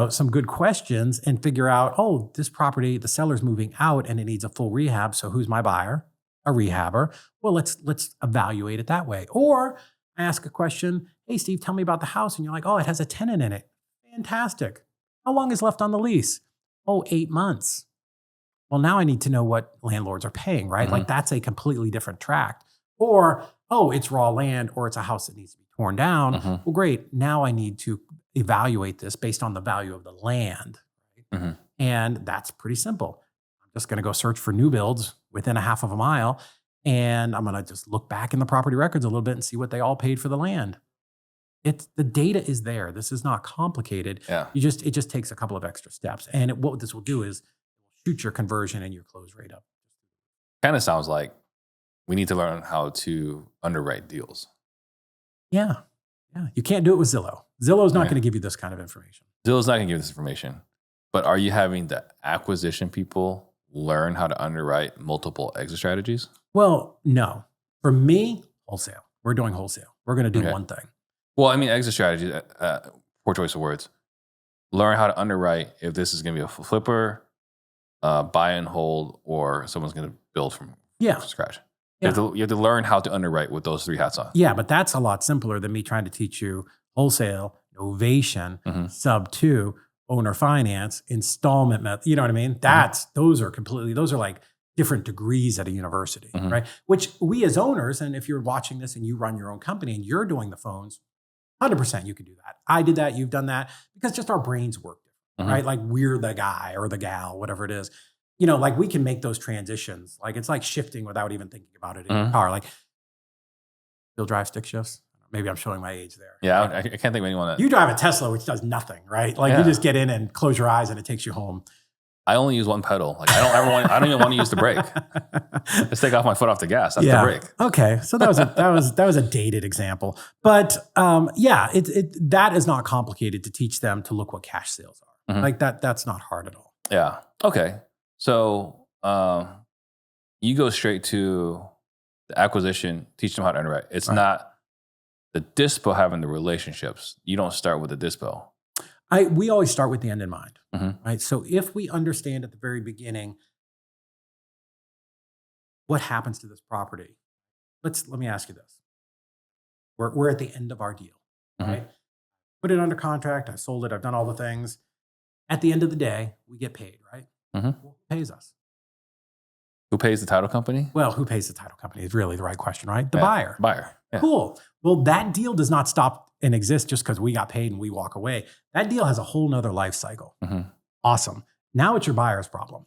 some good questions and figure out, oh, this property, the seller's moving out and it needs a full rehab. So who's my buyer? A rehabber. Well, let's evaluate it that way. Or I ask a question, hey, Steve, tell me about the house. And you're like, oh, it has a tenant in it. Fantastic. How long is left on the lease? Oh, 8 months. Well, now I need to know what landlords are paying, right? Like that's a completely different tract. Or, oh, it's raw land or it's a house that needs to be torn down. Well, great. Now I need to evaluate this based on the value of the land. Right? And that's pretty simple. I'm just going to go search for new builds within a half of a mile. And I'm going to just look back in the property records a little bit and see what they all paid for the land. The data is there. This is not complicated. Yeah. It just takes a couple of extra steps. And what this will do is shoot your conversion and your close rate up. Kind of sounds like we need to learn how to underwrite deals. Yeah. You can't do it with Zillow. Zillow's not going to give you this kind of information. Zillow's not going to give this information. But are you having the acquisition people learn how to underwrite multiple exit strategies? Well, no. For me, wholesale. We're doing wholesale. We're going to do one thing. Well, I mean, exit strategy, poor choice of words. Learn how to underwrite if this is going to be a flipper, buy and hold, or someone's going to build from scratch. You have to learn how to underwrite with those 3 hats on. Yeah, but that's a lot simpler than me trying to teach you wholesale, novation, sub 2, owner finance, installment method. You know what I mean? Those are like different degrees at a university, right? Which we as owners, and if you're watching this and you run your own company and you're doing the phones, 100% you can do that. I did that, you've done that, because just our brains work different, right? Like we're the guy or the gal, whatever it is. You know, like we can make those transitions. Like it's like shifting without even thinking about it in your car. Like, still drive stick shifts? Maybe I'm showing my age there. Yeah, I can't think of anyone that... You drive a Tesla, which does nothing, right? Like you just get in and close your eyes and it takes you home. I only use one pedal. Like I don't even want to use the brake. Just take off my foot off the gas. That's the brake. Okay, so that was a dated example, but that is not complicated to teach them to look what cash sales are. Like that's not hard at all. Yeah. Okay. So you go straight to the acquisition, teach them how to underwrite. It's not the dispo having the relationships. You don't start with the dispo. We always start with the end in mind, right? So if we understand at the very beginning what happens to this property, let me ask you this. We're at the end of our deal, right? Put it under contract. I sold it. I've done all the things. At the end of the day, we get paid, right? Well, who pays us? Who pays the title company? Well, who pays the title company is really the right question, right? The buyer. Yeah. Cool. Well, that deal does not stop and exist just because we got paid and we walk away. That deal has a whole nother life cycle. Awesome. Now it's your buyer's problem.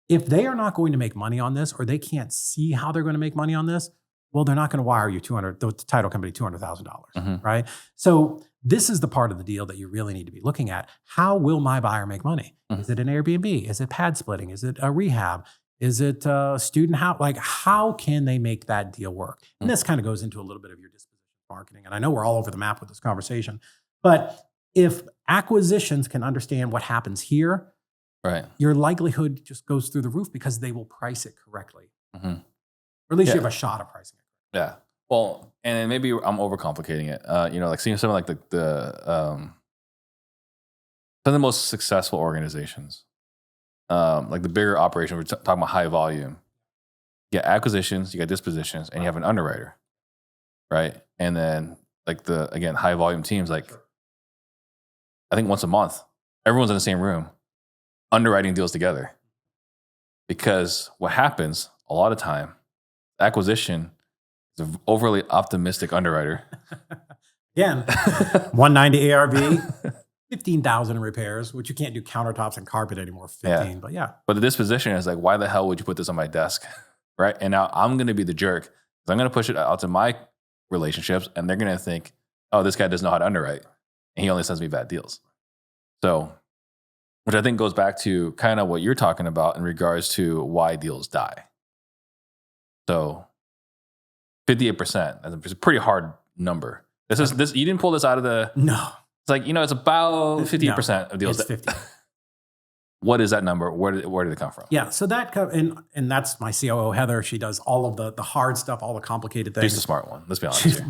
If they are not going to make money on this, or they can't see how they're going to make money on this, well, they're not going to wire you the title company $200,000, right? So this is the part of the deal that you really need to be looking at. How will my buyer make money? Is it an Airbnb? Is it pad splitting? Is it a rehab? Is it a student house? Like, how can they make that deal work? And this kind of goes into a little bit of your disposition marketing. And I know we're all over the map with this conversation, but if acquisitions can understand what happens here, your likelihood just goes through the roof because they will price it correctly. Or at least you have a shot of pricing it. Yeah. Well, and maybe I'm overcomplicating it. Like seeing something like some of the most successful organizations, like the bigger operation, we're talking about high volume. You get acquisitions, you get dispositions, and you have an underwriter, right? And then like high volume teams, like I think once a month, everyone's in the same room, underwriting deals together. Because what happens a lot of time, acquisition is an overly optimistic underwriter. Again, 190 ARV, 15,000 in repairs, which you can't do countertops and carpet anymore. 15, but yeah. But the disposition is like, why the hell would you put this on my desk, right? And now I'm going to be the jerk. I'm going to push it out to my relationships, and they're going to think, oh, this guy doesn't know how to underwrite, and he only sends me bad deals. So, which I think goes back to kind of what you're talking about in regards to why deals die. So 58%, it's a pretty hard number. This you didn't pull this out of the... No. It's like, it's about 58% of deals. It's 50. What is that number? Where did it come from? Yeah, so and that's my COO, Heather. She does all of the hard stuff, all the complicated things. She's the smart one. Let's be honest.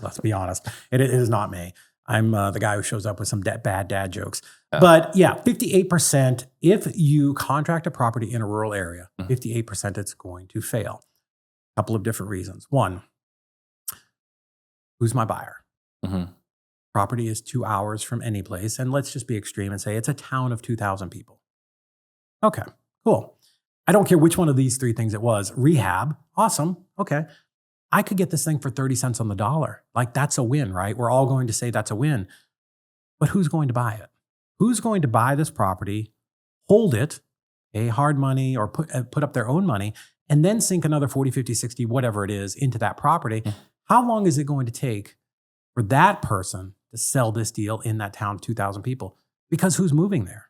Let's be honest. It is not me. I'm the guy who shows up with some bad dad jokes. But yeah, 58%, if you contract a property in a rural area, 58% it's going to fail. A couple of different reasons. One, who's my buyer? Property is 2 hours from any place. And let's just be extreme and say it's a town of 2,000 people. Okay, cool. I don't care which one of these 3 things it was. Rehab, awesome. Okay. I could get this thing for 30 cents on the dollar. Like that's a win, right? We're all going to say that's a win. But who's going to buy it? Who's going to buy this property, hold it, pay hard money or put up their own money, and then sink another 40, 50, 60, whatever it is, into that property? How long is it going to take for that person to sell this deal in that town of 2,000 people? Because who's moving there?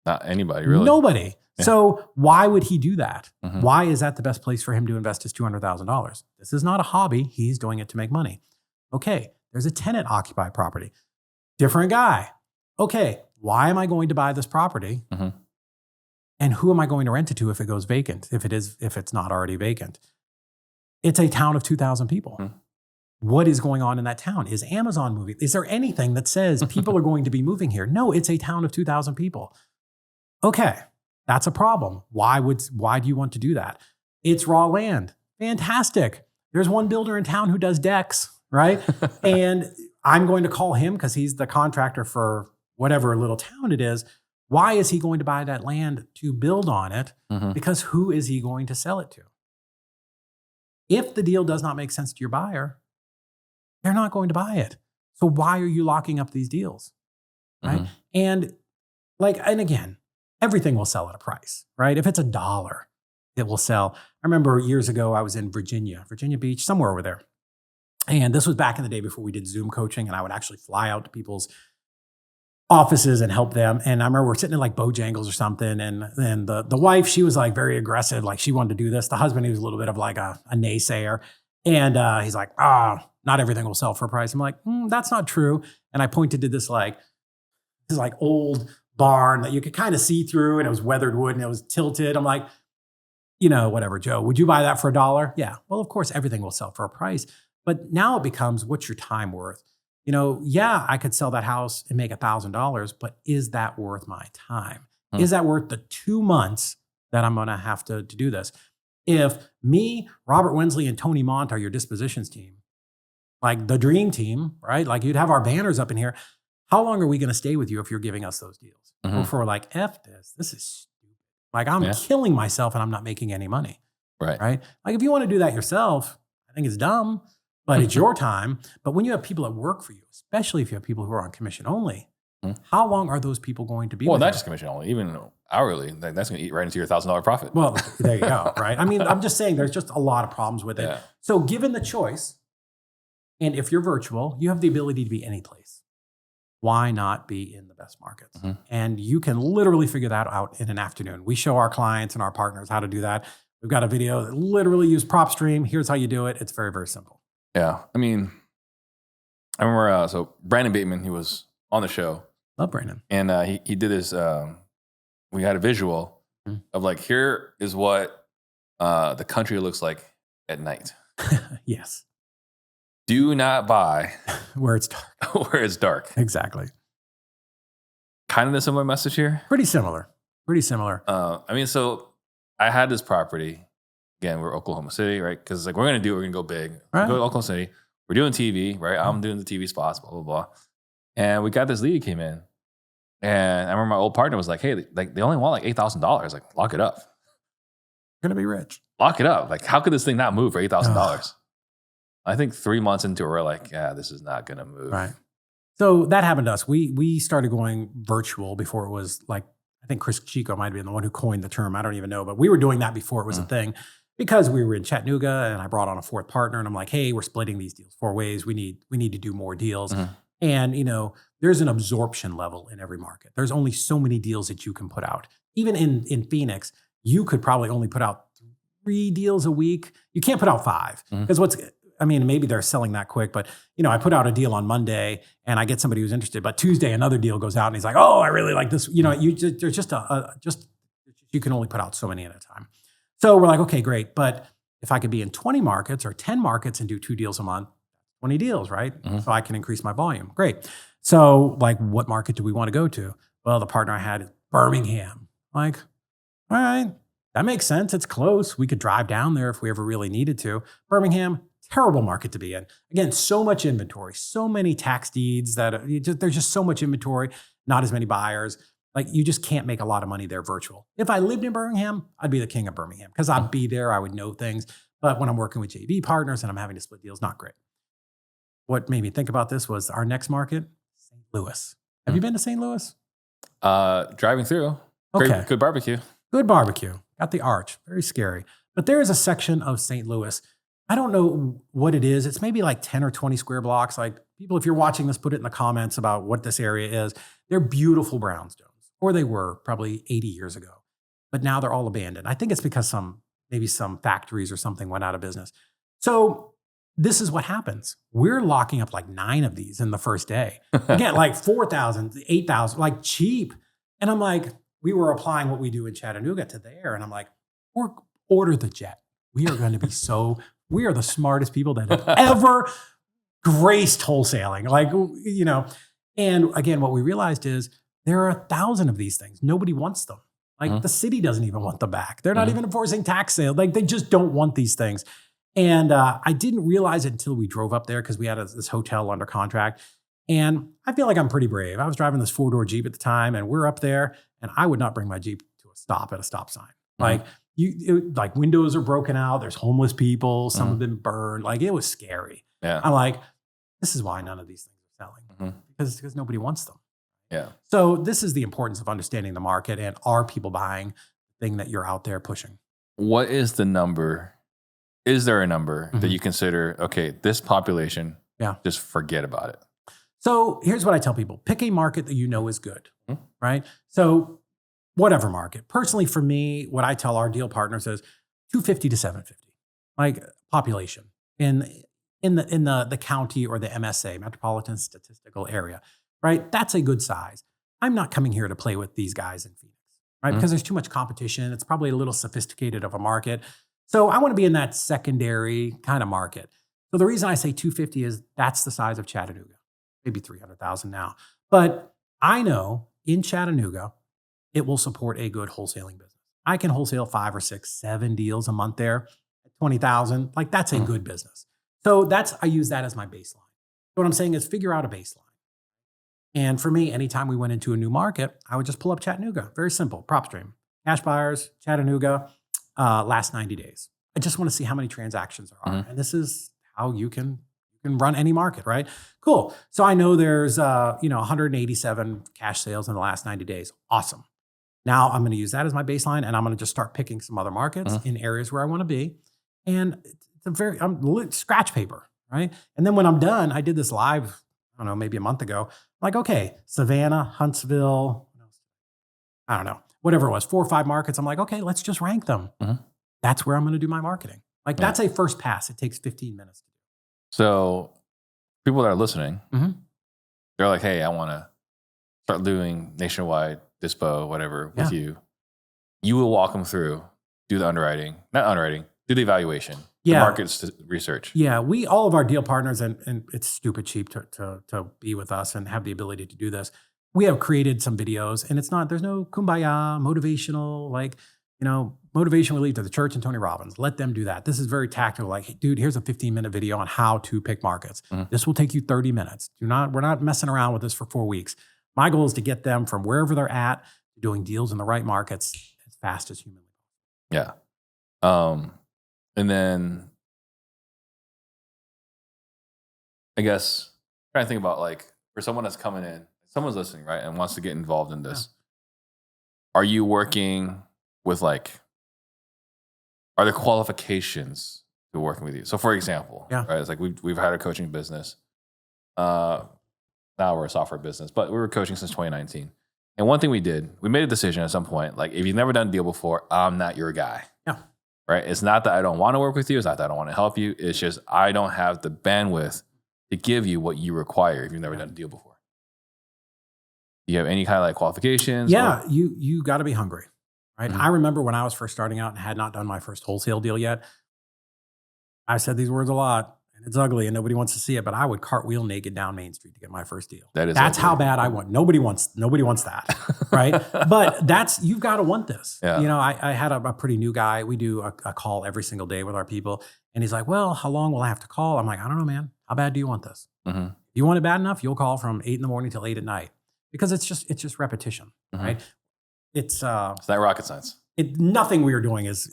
Not anybody, really. Nobody. Yeah. So why would he do that? Mhm. Why is that the best place for him to invest his $200,000? This is not a hobby. He's doing it to make money. Okay, there's a tenant occupied property. Different guy. Okay, why am I going to buy this property? Mhm. And who am I going to rent it to if it goes vacant? If it's not already vacant? It's a town of 2,000 people. Mhm. What is going on in that town? Is Amazon moving? Is there anything that says people are going to be moving here? No, it's a town of 2,000 people. Okay, that's a problem. Why do you want to do that? It's raw land. Fantastic. There's one builder in town who does decks, right? And I'm going to call him because he's the contractor for whatever little town it is. Why is he going to buy that land to build on it? Mhm. Because who is he going to sell it to? If the deal does not make sense to your buyer, they're not going to buy it. So why are you locking up these deals? Right? Mhm. And again, everything will sell at a price, right? If it's $1, it will sell. I remember years ago, I was in Virginia Beach, somewhere over there. And this was back in the day before we did Zoom coaching, and I would actually fly out to people's offices and help them. And I remember we're sitting in like Bojangles or something. And the wife, she was like very aggressive. Like she wanted to do this. The husband, he was a little bit of like a naysayer. And he's like, not everything will sell for a price. I'm like, that's not true. And I pointed to this old barn that you could kind of see through, and it was weathered wood and it was tilted. I'm like, whatever, Joe, would you buy that for $1? Yeah. Well, of course, everything will sell for a price. But now it becomes, what's your time worth? Yeah, I could sell that house and make $1,000, but is that worth my time? Is that worth the 2 months that I'm going to have to do this? If me, Robert Wensley, and Tony Mont are your dispositions team, like the dream team, right? Like you'd have our banners up in here. How long are we going to stay with you if you're giving us those deals? Mhm. Before we're like, F this is stupid. Like I'm killing myself and I'm not making any money. Right? Like if you want to do that yourself, I think it's dumb, but it's your time. But when you have people that work for you, especially if you have people who are on commission only, how long are those people going to be with not you? just commission only, even hourly, that's going to eat right into your $1,000 profit. Well, there you go, right? I mean, I'm just saying there's just a lot of problems with it. Yeah. So given the choice, and if you're virtual, you have the ability to be any place. Why not be in the best markets? Mhm. And you can literally figure that out in an afternoon. We show our clients and our partners how to do that. We've got a video that literally use PropStream. Here's how you do it. It's very, very simple. Yeah. I mean, I remember, so Brandon Bateman, he was on the show. Love Brandon. And he did this, we had a visual of like, here is what the country looks like at night. Yes. Do not buy where it's dark. where it's dark. Exactly. Kind of the similar message here. Pretty similar. I mean, so I had this property. Again, we're Oklahoma City, right? Because like we're gonna go big. Right. Go to Oklahoma City. We're doing TV, right? I'm doing the TV spots, blah blah blah. And we got this lead came in, and I remember my old partner was like, "Hey, like they only want like $8,000. Like lock it up. You're gonna be rich. Lock it up. Like how could this thing not move for $8,000?" I think 3 months into it, we're like, "Yeah, this is not gonna move." Right. So that happened to us. We started going virtual before it was like, I think Chris Chico might have been the one who coined the term. I don't even know, but we were doing that before it was a thing because we were in Chattanooga and I brought on a fourth partner and I'm like, hey, we're splitting these deals 4 ways. We need to do more deals. And, there's an absorption level in every market. There's only so many deals that you can put out. Even in Phoenix, you could probably only put out 3 deals a week. You can't put out 5 because maybe they're selling that quick, but I put out a deal on Monday and I get somebody who's interested, but Tuesday another deal goes out and he's like, oh, I really like this. There's just you can only put out so many at a time. So we're like, okay, great. But if I could be in 20 markets or 10 markets and do 2 deals a month, 20 deals, right? So I can increase my volume. Great. So like, what market do we want to go to? Well, the partner I had is Birmingham. Like, all right, that makes sense. It's close. We could drive down there if we ever really needed to. Birmingham, terrible market to be in. Again, so much inventory, so many tax deeds that there's just so much inventory, not as many buyers. Like you just can't make a lot of money there virtual. If I lived in Birmingham, I'd be the king of Birmingham because I'd be there. I would know things. But when I'm working with JV partners and I'm having to split deals, not great. What made me think about this was our next market, St. Louis. Have you been to St. Louis? Driving through. Okay. Good barbecue. Good barbecue. Got the arch. Very scary. But there is a section of St. Louis. I don't know what it is. It's maybe like 10 or 20 square blocks. Like people, if you're watching this, put it in the comments about what this area is. They're beautiful brownstones. or they were probably 80 years ago, but now they're all abandoned. I think it's because maybe some factories or something went out of business. So this is what happens. We're locking up like 9 of these in the first day. Again, like 4,000, 8,000, like cheap. And I'm like, we were applying what we do in Chattanooga to there. And I'm like, order the jet. We are going to be we are the smartest people that have ever graced wholesaling. Like, you know, and again, what we realized is there are 1,000 of these things. Nobody wants them. Like the city doesn't even want them back. They're not even enforcing tax sales. Like they just don't want these things. And I didn't realize it until we drove up there because we had this hotel under contract. And I feel like I'm pretty brave. I was driving this 4-door Jeep at the time, and we're up there, and I would not bring my Jeep to a stop at a stop sign. Like like windows are broken out. There's homeless people. Some have been burned. Like it was scary. Yeah. I'm like, this is why none of these things are selling because nobody wants them. Yeah. So this is the importance of understanding the market and are people buying the thing that you're out there pushing. What is the number? Is there a number that you consider, okay, this population, just forget about it? So here's what I tell people. Pick a market that you know is good, right? So whatever market. Personally, for me, what I tell our deal partners is 250 to 750, like population in the county or the MSA, Metropolitan Statistical Area, right? That's a good size. I'm not coming here to play with these guys in Phoenix, right? Because there's too much competition. It's probably a little sophisticated of a market. So I want to be in that secondary kind of market. So the reason I say 250 is that's the size of Chattanooga, maybe 300,000 now. But I know in Chattanooga, it will support a good wholesaling business. I can wholesale 5 or 6, 7 deals a month there at 20,000. Like that's a good business. So I use that as my baseline. What I'm saying is figure out a baseline. And for me, anytime we went into a new market, I would just pull up Chattanooga. Very simple, prop stream. Cash buyers, Chattanooga, last 90 days. I just want to see how many transactions there are. And this is how you can run any market, right? Cool. So I know there's 187 cash sales in the last 90 days. Awesome. Now I'm going to use that as my baseline, and I'm going to just start picking some other markets in areas where I want to be. And I'm scratch paper, right? And then when I'm done, I did this live, I don't know, maybe a month ago. Like, okay, Savannah, Huntsville, I don't know, whatever it was, 4 or 5 markets. I'm like, okay, let's just rank them. That's where I'm going to do my marketing. Like that's a first pass. It takes 15 minutes. So people that are listening, they're like, hey, I want to start doing nationwide, dispo, whatever with you. You will walk them through, do the do the evaluation, the market research. Yeah, all of our deal partners, and it's stupid cheap to be with us and have the ability to do this. We have created some videos, and there's no kumbaya, motivational, motivation we leave to the church and Tony Robbins. Let them do that. This is very tactical. Like, hey, dude, here's a 15-minute video on how to pick markets. This will take you 30 minutes. We're not messing around with this for 4 weeks. My goal is to get them from wherever they're at to doing deals in the right markets as fast as humanly possible. Yeah. And then I guess trying to think about like for someone that's coming in, someone's listening, right, and wants to get involved in this. Are you working with are there qualifications to working with you? So for example, right, it's like we've had a coaching business. Now we're a software business, but we were coaching since 2019. And one thing we made a decision at some point, like if you've never done a deal before, I'm not your guy. Yeah. Right? It's not that I don't want to work with you. It's not that I don't want to help you. It's just I don't have the bandwidth to give you what you require if you've never done a deal before. Do you have any kind of qualifications? Yeah, you got to be hungry, right? I remember when I was first starting out and had not done my first wholesale deal yet, I said these words a lot. It's ugly and nobody wants to see it, but I would cartwheel naked down Main Street to get my first deal. That's ugly. How bad I want. Nobody wants that, right? But you've got to want this. Yeah. I had a pretty new guy. We do a call every single day with our people. And he's like, well, how long will I have to call? I'm like, I don't know, man. How bad do you want this? If you want it bad enough, you'll call from 8 in the morning till 8 at night because it's just repetition, right? It's not rocket science. Nothing we are doing is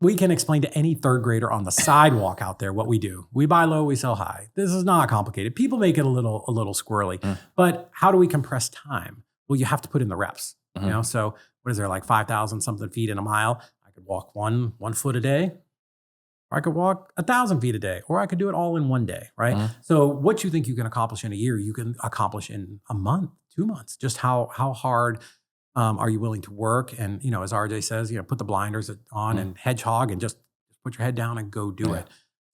we can explain to any third grader on the sidewalk out there what we do. We buy low, we sell high. This is not complicated. People make it a little squirrely. But how do we compress time? Well, you have to put in the reps. So what is there, like 5,000 something feet in a mile? I could walk one foot a day, or I could walk 1,000 feet a day, or I could do it all in one day, right? So what you think you can accomplish in a year, you can accomplish in a month, 2 months. Just how hard are you willing to work? And, as RJ says, put the blinders on and hedgehog and just put your head down and go do it.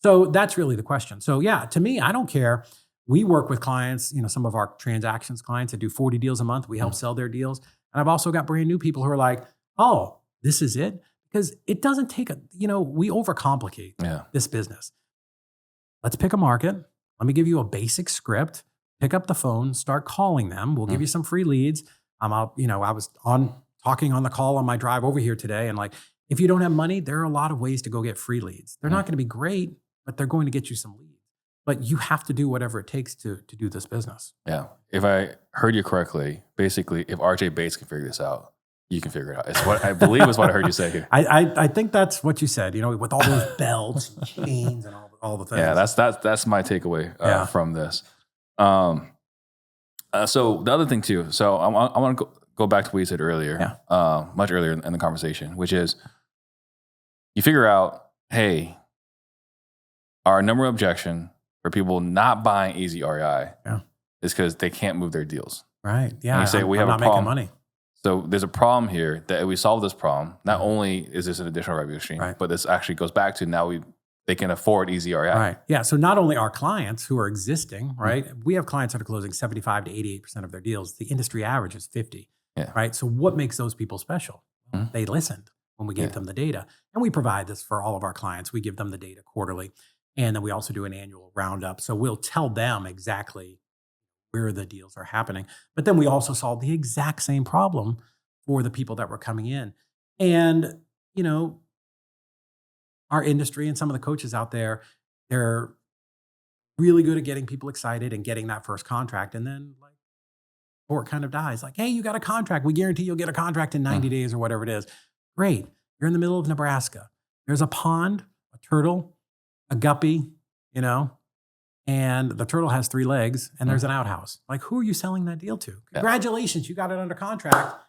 So that's really the question. So yeah, to me, I don't care. We work with clients, some of our transactions clients that do 40 deals a month. We help sell their deals. And I've also got brand new people who are like, oh, this is it? Because it doesn't take we overcomplicate this business. Let's pick a market. Let me give you a basic script. Pick up the phone, start calling them. We'll give you some free leads. I was talking on the call on my drive over here today. And if you don't have money, there are a lot of ways to go get free leads. They're not going to be great, but they're going to get you some leads. But you have to do whatever it takes to do this business. Yeah. If I heard you correctly, basically, if RJ Bates can figure this out, you can figure it out. It's what I believe is what I heard you say here. I think that's what you said, with all those belts and chains and all the things. Yeah, that's my takeaway from this. So the other thing too, so I want to go back to what you said earlier, much earlier in the conversation, which is you figure out, hey, our number one objection for people not buying EzREI is because they can't move their deals. Right. Yeah. And you say we have I'm a not problem. making money. So there's a problem here that if we solve this problem, not only is this an additional revenue stream, but this actually goes back to now they can afford EzREI. Right. Yeah. So not only our clients who are existing, right? We have clients that are closing 75 to 88% of their deals. The industry average is 50. Yeah. Right. So what makes those people special? They listened when we gave them the data. And we provide this for all of our clients. We give them the data quarterly. And then we also do an annual roundup. So we'll tell them exactly where the deals are happening. But then we also solve the exact same problem for the people that were coming in. And, our industry and some of the coaches out there, they're really good at getting people excited and getting that first contract. And then before it kind of dies, hey, you got a contract. We guarantee you'll get a contract in 90 days or whatever it is. Great. You're in the middle of Nebraska. There's a pond, a turtle, a guppy, and the turtle has 3 legs and there's an outhouse. Who are you selling that deal to? Congratulations, you got it under contract.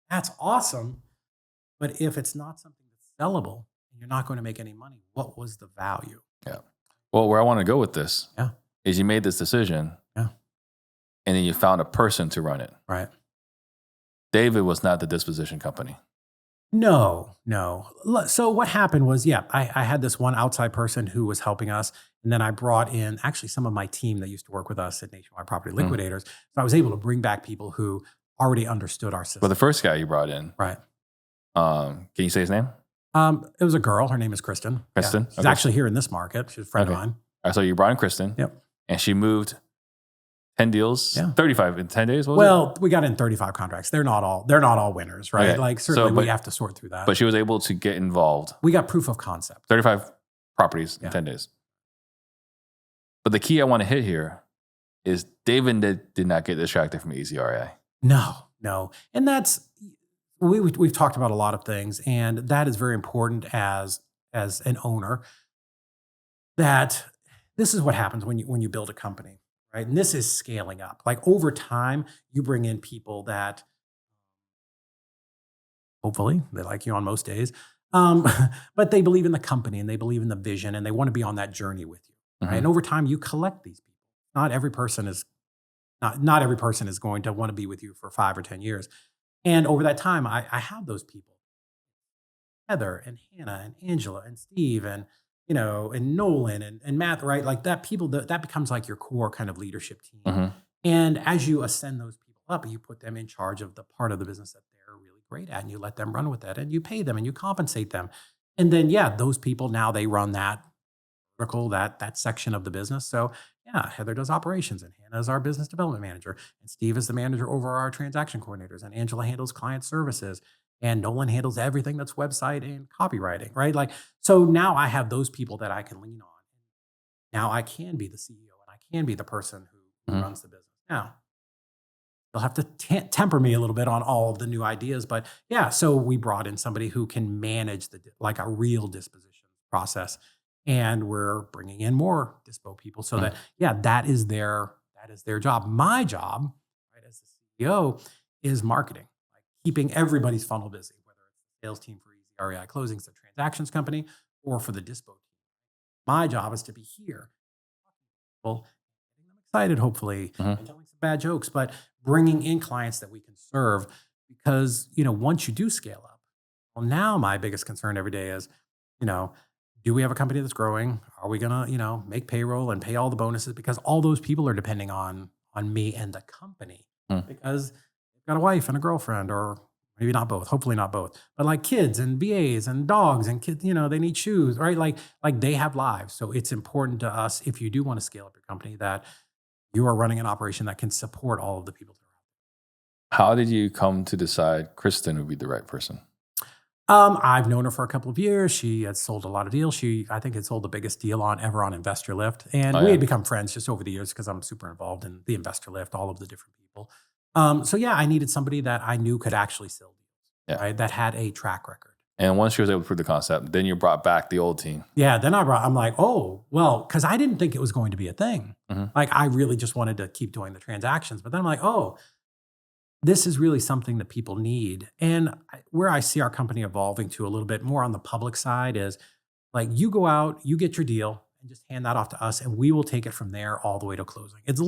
That's awesome. But if it's not something that's sellable and you're not going to make any money, what was the value? Yeah. Well, where I want to go with this is you made this decision and then you found a person to run it. Right. David was not the disposition company. No. So what happened was, I had this one outside person who was helping us. And then I brought in actually some of my team that used to work with us at Nationwide Property Liquidators. So I was able to bring back people who already understood our system. But the first guy you brought in. Right. Can you say his name? It was a girl. Her name is Kristen. Kristen? Yeah. She's actually here in this market. She's a friend of mine. All right, so you brought in Kristen. Yep. And she moved 10 deals, 35 in 10 days? We got in 35 contracts. They're not all winners, right? Okay. Certainly we have to sort through that. But she was able to get involved. We got proof of concept. 35 properties in 10 days. But the key I want to hit here is David did not get distracted from EzREI. No. And that's, we've talked about a lot of things, and that is very important as an owner, that this is what happens when you build a company, right? And this is scaling up. Over time, you bring in people that hopefully they like you on most days, but they believe in the company and they believe in the vision and they want to be on that journey with you. Right? And over time, you collect these people. Not every person is going to want to be with you for 5 or 10 years. And over that time, I have those people, Heather and Hannah and Angela and Steve and and Nolan and Matt, right? That people that becomes your core kind of leadership team. And as you ascend those people up, you put them in charge of the part of the business that they're really great at, and you let them run with that, and you pay them and you compensate them. And then those people now they run that vertical, that section of the business. So Heather does operations and Hannah is our business development manager and Steve is the manager over our transaction coordinators and Angela handles client services and Nolan handles everything that's website and copywriting, right? So now I have those people that I can lean on. Now I can be the CEO and I can be the person who runs the business. Now they'll have to temper me a little bit on all of the new ideas, but so we brought in somebody who can manage a real disposition process. And we're bringing in more dispo people so that, that is their job. My job, right, as the CEO is marketing, keeping everybody's funnel busy, whether it's the sales team for EzREIClosings, the transactions company, or for the dispo team. My job is to be here, getting them excited, hopefully, and telling some bad jokes, but bringing in clients that we can serve. Because, once you do scale up, well, now my biggest concern every day is, do we have a company that's growing? Are we going to, make payroll and pay all the bonuses? Because all those people are depending on me and the company because they've got a wife and a girlfriend, or maybe not both, hopefully not both, but like kids and VAs and dogs and kids, they need shoes, right? Like they have lives. So it's important to us, if you do want to scale up your company, that you are running an operation that can support all of the people. How did you come to decide Kristen would be the right person? I've known her for a couple of years. She had sold a lot of deals. I think, had sold the biggest deal ever on Investor Lift. And we had become friends just over the years because I'm super involved in the Investor Lift, all of the different people. I needed somebody that I knew could actually sell deals, right? That had a track record. And once she was able to prove the concept, then you brought back the old team. Yeah, then I'm like, oh, well, because I didn't think it was going to be a thing. Like, I really just wanted to keep doing the transactions. But then I'm like, oh, this is really something that people need. And where I see our company evolving to a little bit more on the public side is, like, you go out, you get your deal, and just hand that off to us, and we will take it from there all the way to closing. It's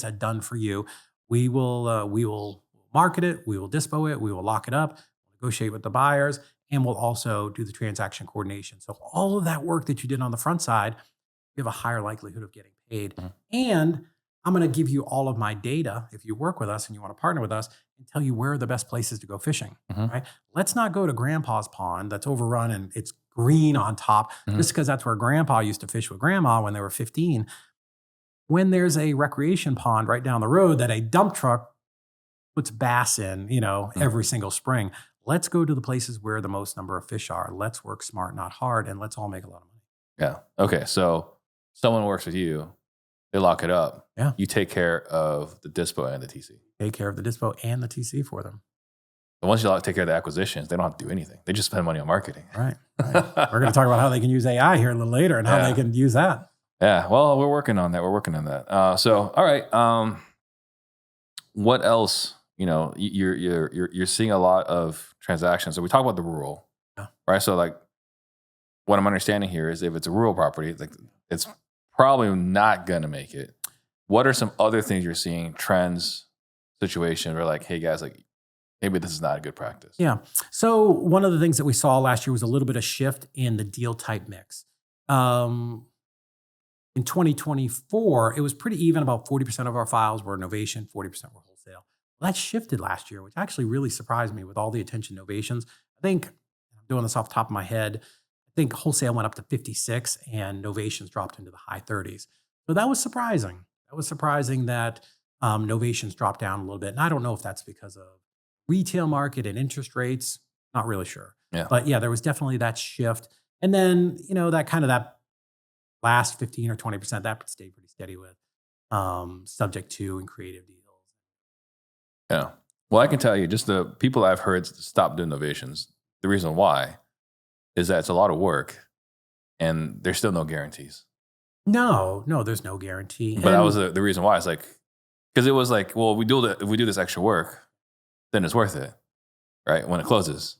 a done for you. We will market it, we will dispo it, we will lock it up, negotiate with the buyers, and we'll also do the transaction coordination. So all of that work that you did on the front side, you have a higher likelihood of getting paid. And I'm going to give you all of my data if you work with us and you want to partner with us, and tell you where are the best places to go fishing, right? Let's not go to grandpa's pond that's overrun and it's green on top just because that's where grandpa used to fish with grandma when they were 15. When there's a recreation pond right down the road that a dump truck puts bass in, every single spring, let's go to the places where the most number of fish are. Let's work smart, not hard, and let's all make a lot of money. Yeah. Okay. So someone works with you. They lock it up. Yeah. You take care of the dispo and the TC. Take care of the dispo and the TC for them. But once you take care of the acquisitions, they don't have to do anything. They just spend money on marketing. Right. We're going to talk about how they can use AI here a little later and how they can use that. Yeah. Well, we're working on that. All right. What else? You're seeing a lot of transactions. So we talk about the rural, right? So, like, what I'm understanding here is, if it's a rural property, like, it's probably not going to make it. What are some other things you're seeing, trends, situation where, like, hey guys, like, maybe this is not a good practice? Yeah. So one of the things that we saw last year was a little bit of shift in the deal type mix. In 2024, it was pretty even. About 40% of our files were novation, 40% were wholesale. Well, that shifted last year, which actually really surprised me with all the attention novations. I think, I'm doing this off the top of my head, I think wholesale went up to 56 and novations dropped into the high 30s. So that was surprising. That was surprising that novations dropped down a little bit. And I don't know if that's because of retail market and interest rates. Not really sure. Yeah. But yeah, there was definitely that shift. And then, that last 15 or 20%, that stayed pretty steady with subject to and creative deals. Yeah. Well, I can tell you, just the people I've heard stop doing novations, the reason why is that it's a lot of work and there's still no guarantees. No, there's no guarantee. But that was the reason why. It's like, because it was like, well, if we do this extra work, then it's worth it, right? When it closes.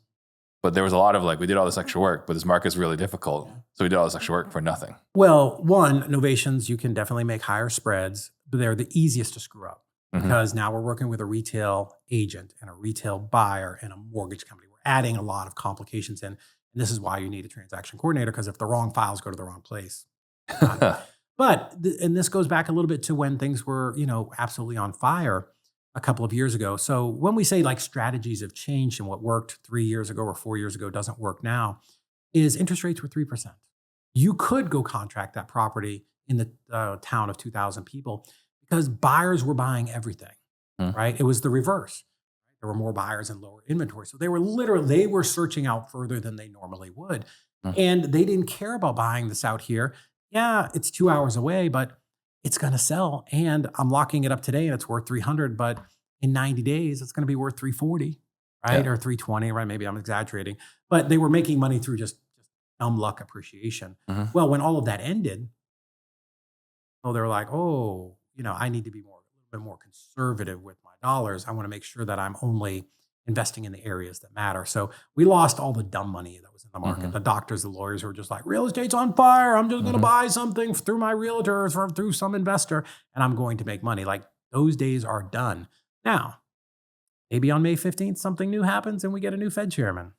But there was a lot of, like, we did all this extra work, but this market's really difficult. So we did all this extra work for nothing. Well, one, novations, you can definitely make higher spreads, but they're the easiest to screw up. Because now we're working with a retail agent and a retail buyer and a mortgage company. We're adding a lot of complications in. And this is why you need a transaction coordinator, because if the wrong files go to the wrong place. And this goes back a little bit to when things were, absolutely on fire a couple of years ago. So when we say, like, strategies have changed and what worked 3 years ago or 4 years ago doesn't work now, is interest rates were 3%. You could go contract that property in the town of 2,000 people because buyers were buying everything, right? It was the reverse. There were more buyers and lower inventory. So they were searching out further than they normally would. And they didn't care about buying this out here. Yeah, it's 2 hours away, but it's going to sell. And I'm locking it up today and it's worth 300, but in 90 days, it's going to be worth 340, right? Or 320, right? Maybe I'm exaggerating, but they were making money through just dumb luck appreciation. Well, when all of that ended, they were like, I need to be a little bit more conservative with my dollars. I want to make sure that I'm only investing in the areas that matter. So we lost all the dumb money that was in the market. The doctors, the lawyers who are just like, real estate's on fire. I'm just going to buy something through my realtors or through some investor, and I'm going to make money. Like, those days are done. Now, maybe on May 15th, something new happens and we get a new Fed chairman.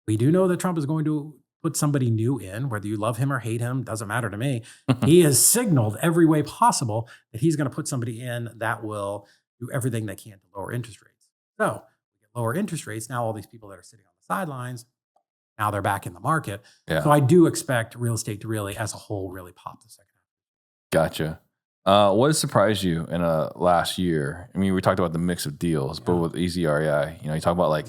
We do know that Trump is going to put somebody new in, whether you love him or hate him, doesn't matter to me. He has signaled every way possible that he's going to put somebody in that will do everything they can to lower interest rates. So, lower interest rates. Now all these people that are sitting on the sidelines, now they're back in the market. Yeah. So I do expect real estate to really, as a whole, really pop the second half. Gotcha. What has surprised you in last year? I mean, we talked about the mix of deals, but with EzREI, you talk about like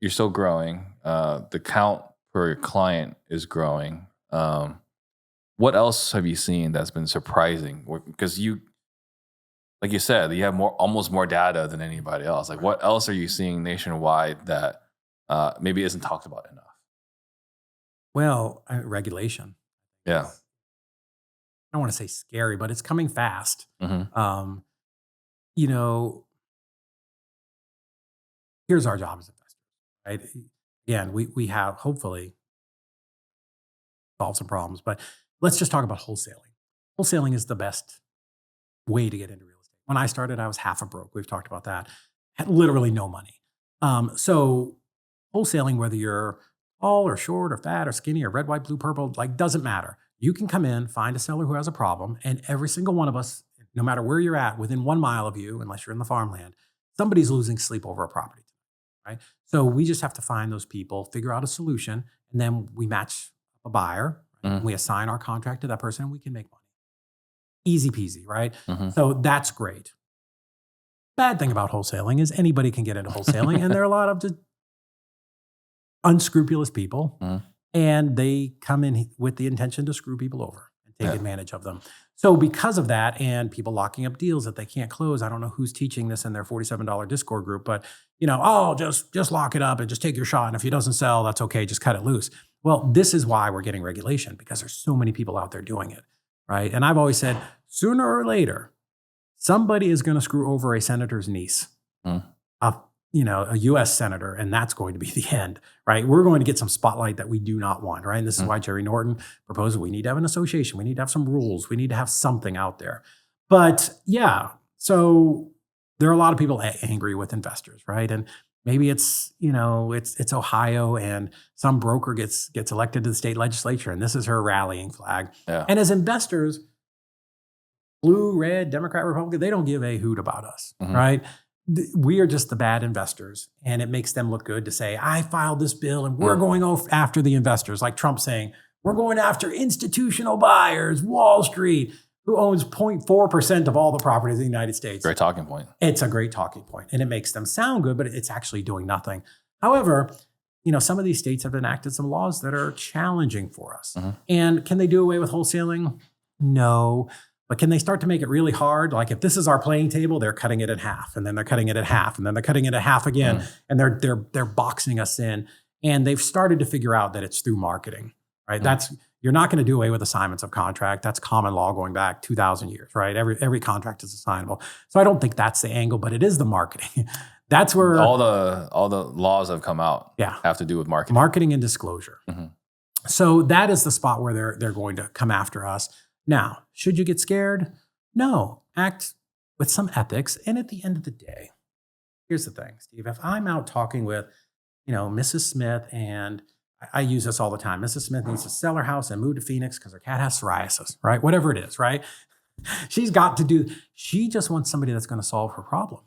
you're still growing. The count per client is growing. What else have you seen that's been surprising? Because like you said, you have almost more data than anybody else. Like, what else are you seeing nationwide that maybe isn't talked about enough? Well, regulation. Yeah. I don't want to say scary, but it's coming fast. Here's our job as investors, right? Again, we have hopefully solved some problems, but let's just talk about wholesaling. Wholesaling is the best way to get into real estate. When I started, I was half a broke. We've talked about that. Had literally no money. So wholesaling, whether you're tall or short or fat or skinny or red, white, blue, purple, like, doesn't matter. You can come in, find a seller who has a problem, and every single one of us, no matter where you're at, within 1 mile of you, unless you're in the farmland, somebody's losing sleep over a property, right? So we just have to find those people, figure out a solution, and then we match a buyer. Right? We assign our contract to that person, and we can make money. Easy peasy, right? So that's great. Bad thing about wholesaling is anybody can get into wholesaling, and there are a lot of just unscrupulous people, and they come in with the intention to screw people over and take advantage of them. So because of that, and people locking up deals that they can't close, I don't know who's teaching this in their $47 Discord group, but just lock it up and just take your shot, and if it doesn't sell, that's okay, just cut it loose. Well, this is why we're getting regulation, because there's so many people out there doing it, right? And I've always said, sooner or later, somebody is going to screw over a senator's niece, a U.S. senator, and that's going to be the end, right? We're going to get some spotlight that we do not want, right? And this is why Jerry Norton proposed we need to have an association. We need to have some rules. We need to have something out there. But yeah, so there are a lot of people angry with investors, right? And maybe it's Ohio, and some broker gets elected to the state legislature, and this is her rallying flag. Yeah. And as investors, blue, red, Democrat, Republican, they don't give a hoot about us, right? We are just the bad investors, and it makes them look good to say, I filed this bill and we're going after the investors, like Trump saying, we're going after institutional buyers, Wall Street, who owns 0.4% of all the properties in the United States. Great talking point. It's a great talking point, and it makes them sound good, but it's actually doing nothing. However, some of these states have enacted some laws that are challenging for us. And can they do away with wholesaling? No. But can they start to make it really hard? Like, if this is our playing table, they're cutting it in half, and then they're cutting it in half, and then they're cutting it in half again, and they're boxing us in. And they've started to figure out that it's through marketing, right? You're not going to do away with assignments of contract. That's common law going back 2,000 years, right? Every contract is assignable. So I don't think that's the angle, but it is the marketing. That's where all the laws that have come out have to do with marketing and disclosure. So that is the spot where they're going to come after us. Now, should you get scared? No. Act with some ethics. And at the end of the day, here's the thing, Steve. If I'm out talking with, Mrs. Smith, and I use this all the time. Mrs. Smith needs to sell her house and move to Phoenix because her cat has psoriasis, right? Whatever it is, right? She just wants somebody that's going to solve her problem.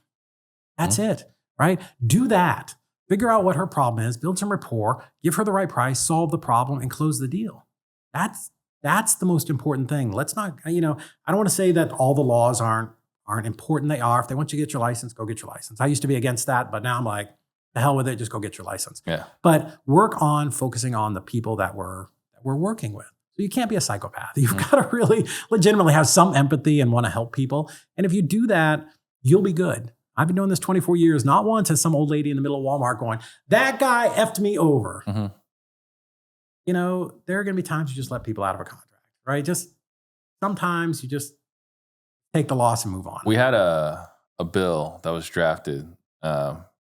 That's it, right? Do that. Figure out what her problem is, build some rapport, give her the right price, solve the problem, and close the deal. That's the most important thing. Let's not, I don't want to say that all the laws aren't important. They are. If they want you to get your license, go get your license. I used to be against that, but now I'm like, the hell with it, just go get your license. Yeah. But work on focusing on the people that we're working with. So you can't be a psychopath. You've got to really legitimately have some empathy and want to help people. And if you do that, you'll be good. I've been doing this 24 years. Not once has some old lady in the middle of Walmart going, that guy effed me over. There are going to be times you just let people out of a contract, right? Just sometimes you just take the loss and move on. We had a bill that was drafted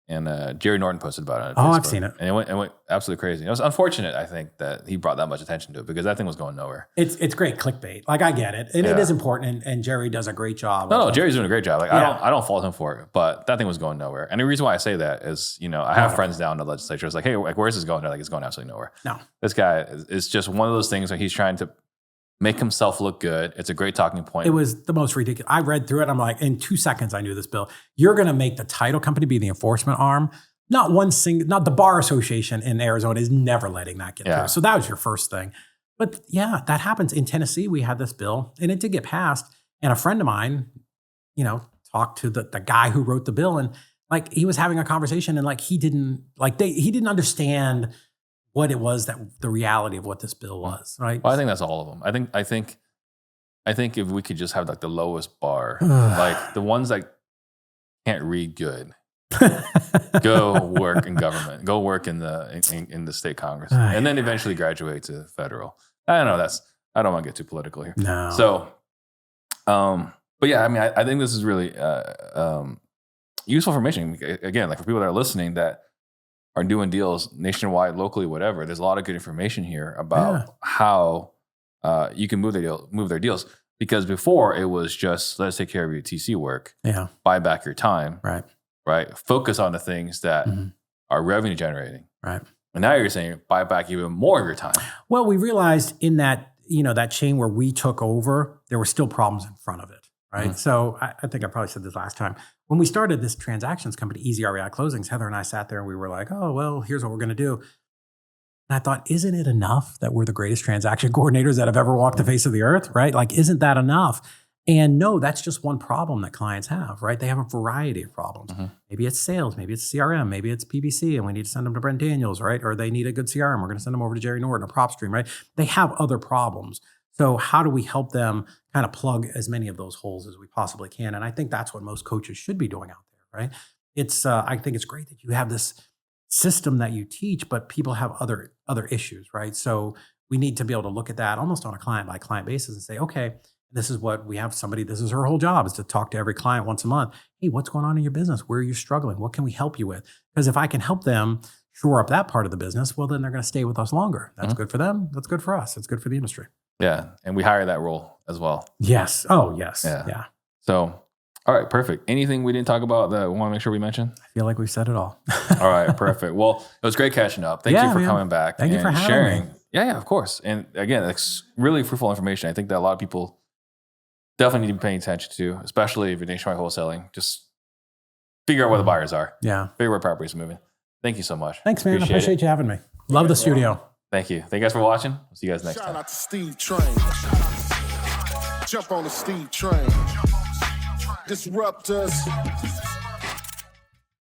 And Jerry Norton posted about it on Oh, Facebook. I've seen it. And it went absolutely crazy. It was unfortunate, I think, that he brought that much attention to it because that thing was going nowhere. It's great clickbait. Like, I get it. And it is important. And Jerry does a great job. No, Jerry's doing a great job. Like, I don't fault him for it, but that thing was going nowhere. And the reason why I say that is, I have friends down in the legislature. It's like, hey, like, where's this going? They're like, it's going absolutely nowhere. No. This guy is just one of those things where he's trying to make himself look good. It's a great talking point. It was the most ridiculous. I read through it. I'm like, in 2 seconds, I knew this bill. You're going to make the title company be the enforcement arm. Not the Bar Association in Arizona is never letting that get through. So that was your first thing. But yeah, that happens. In Tennessee, we had this bill and it did get passed. And a friend of mine, talked to the guy who wrote the bill, and like he was having a conversation, and like he didn't understand what it was, that the reality of what this bill was, right? Well, I think that's all of them. I think if we could just have like the lowest bar, like the ones that can't read good, go work in government, go work in the state Congress, and then eventually graduate to federal. I don't know. I don't want to get too political here. No. So, but yeah, I mean, I think this is really useful information. Again, like for people that are listening that are doing deals nationwide, locally, whatever. There's a lot of good information here about how you can move their deals. Because before it was just, let's take care of your TC work, buy back your time, right? Focus on the things that are revenue generating, right? And now you're saying buy back even more of your time. Well, we realized in that that chain where we took over, there were still problems in front of it, right? So I think I probably said this last time. When we started this transactions company, EzREIClosings, Heather and I sat there and we were like, oh, well, here's what we're going to do. And I thought, isn't it enough that we're the greatest transaction coordinators that have ever walked the face of the earth, right? Like, isn't that enough? And no, that's just one problem that clients have, right? They have a variety of problems. Maybe it's sales, maybe it's CRM, maybe it's PPC, and we need to send them to Brent Daniels, right? Or they need a good CRM. We're going to send them over to Jerry Norton, a prop stream, right? They have other problems. So how do we help them kind of plug as many of those holes as we possibly can? And I think that's what most coaches should be doing out there, right? I think it's great that you have this system that you teach, but people have other issues, right? So we need to be able to look at that almost on a client by client basis and say, okay, this is what we have somebody, this is her whole job, is to talk to every client once a month. Hey, what's going on in your business? Where are you struggling? What can we help you with? Because if I can help them shore up that part of the business, well, then they're going to stay with us longer. That's good for them. That's good for us. It's good for the industry. Yeah. And we hire that role as well. Yes. Oh, yes. Yeah. So, all right, perfect. Anything we didn't talk about that we want to make sure we mention? I feel like we've said it all. All right, perfect. Well, it was great catching up. Thank you for coming back. Thank you for having sharing. me. Yeah, of course. And again, it's really fruitful information. I think that a lot of people definitely need to be paying attention to, especially if you're nationwide wholesaling. Just figure out where the buyers are. Yeah. Figure where property is moving. Thank you so much. Thanks, man. I appreciate you having me. Love the studio. Thank you. Thank you guys for watching. We'll see you guys next time. Shout out to Steve Train. Jump on the Steve Train. Disruptors.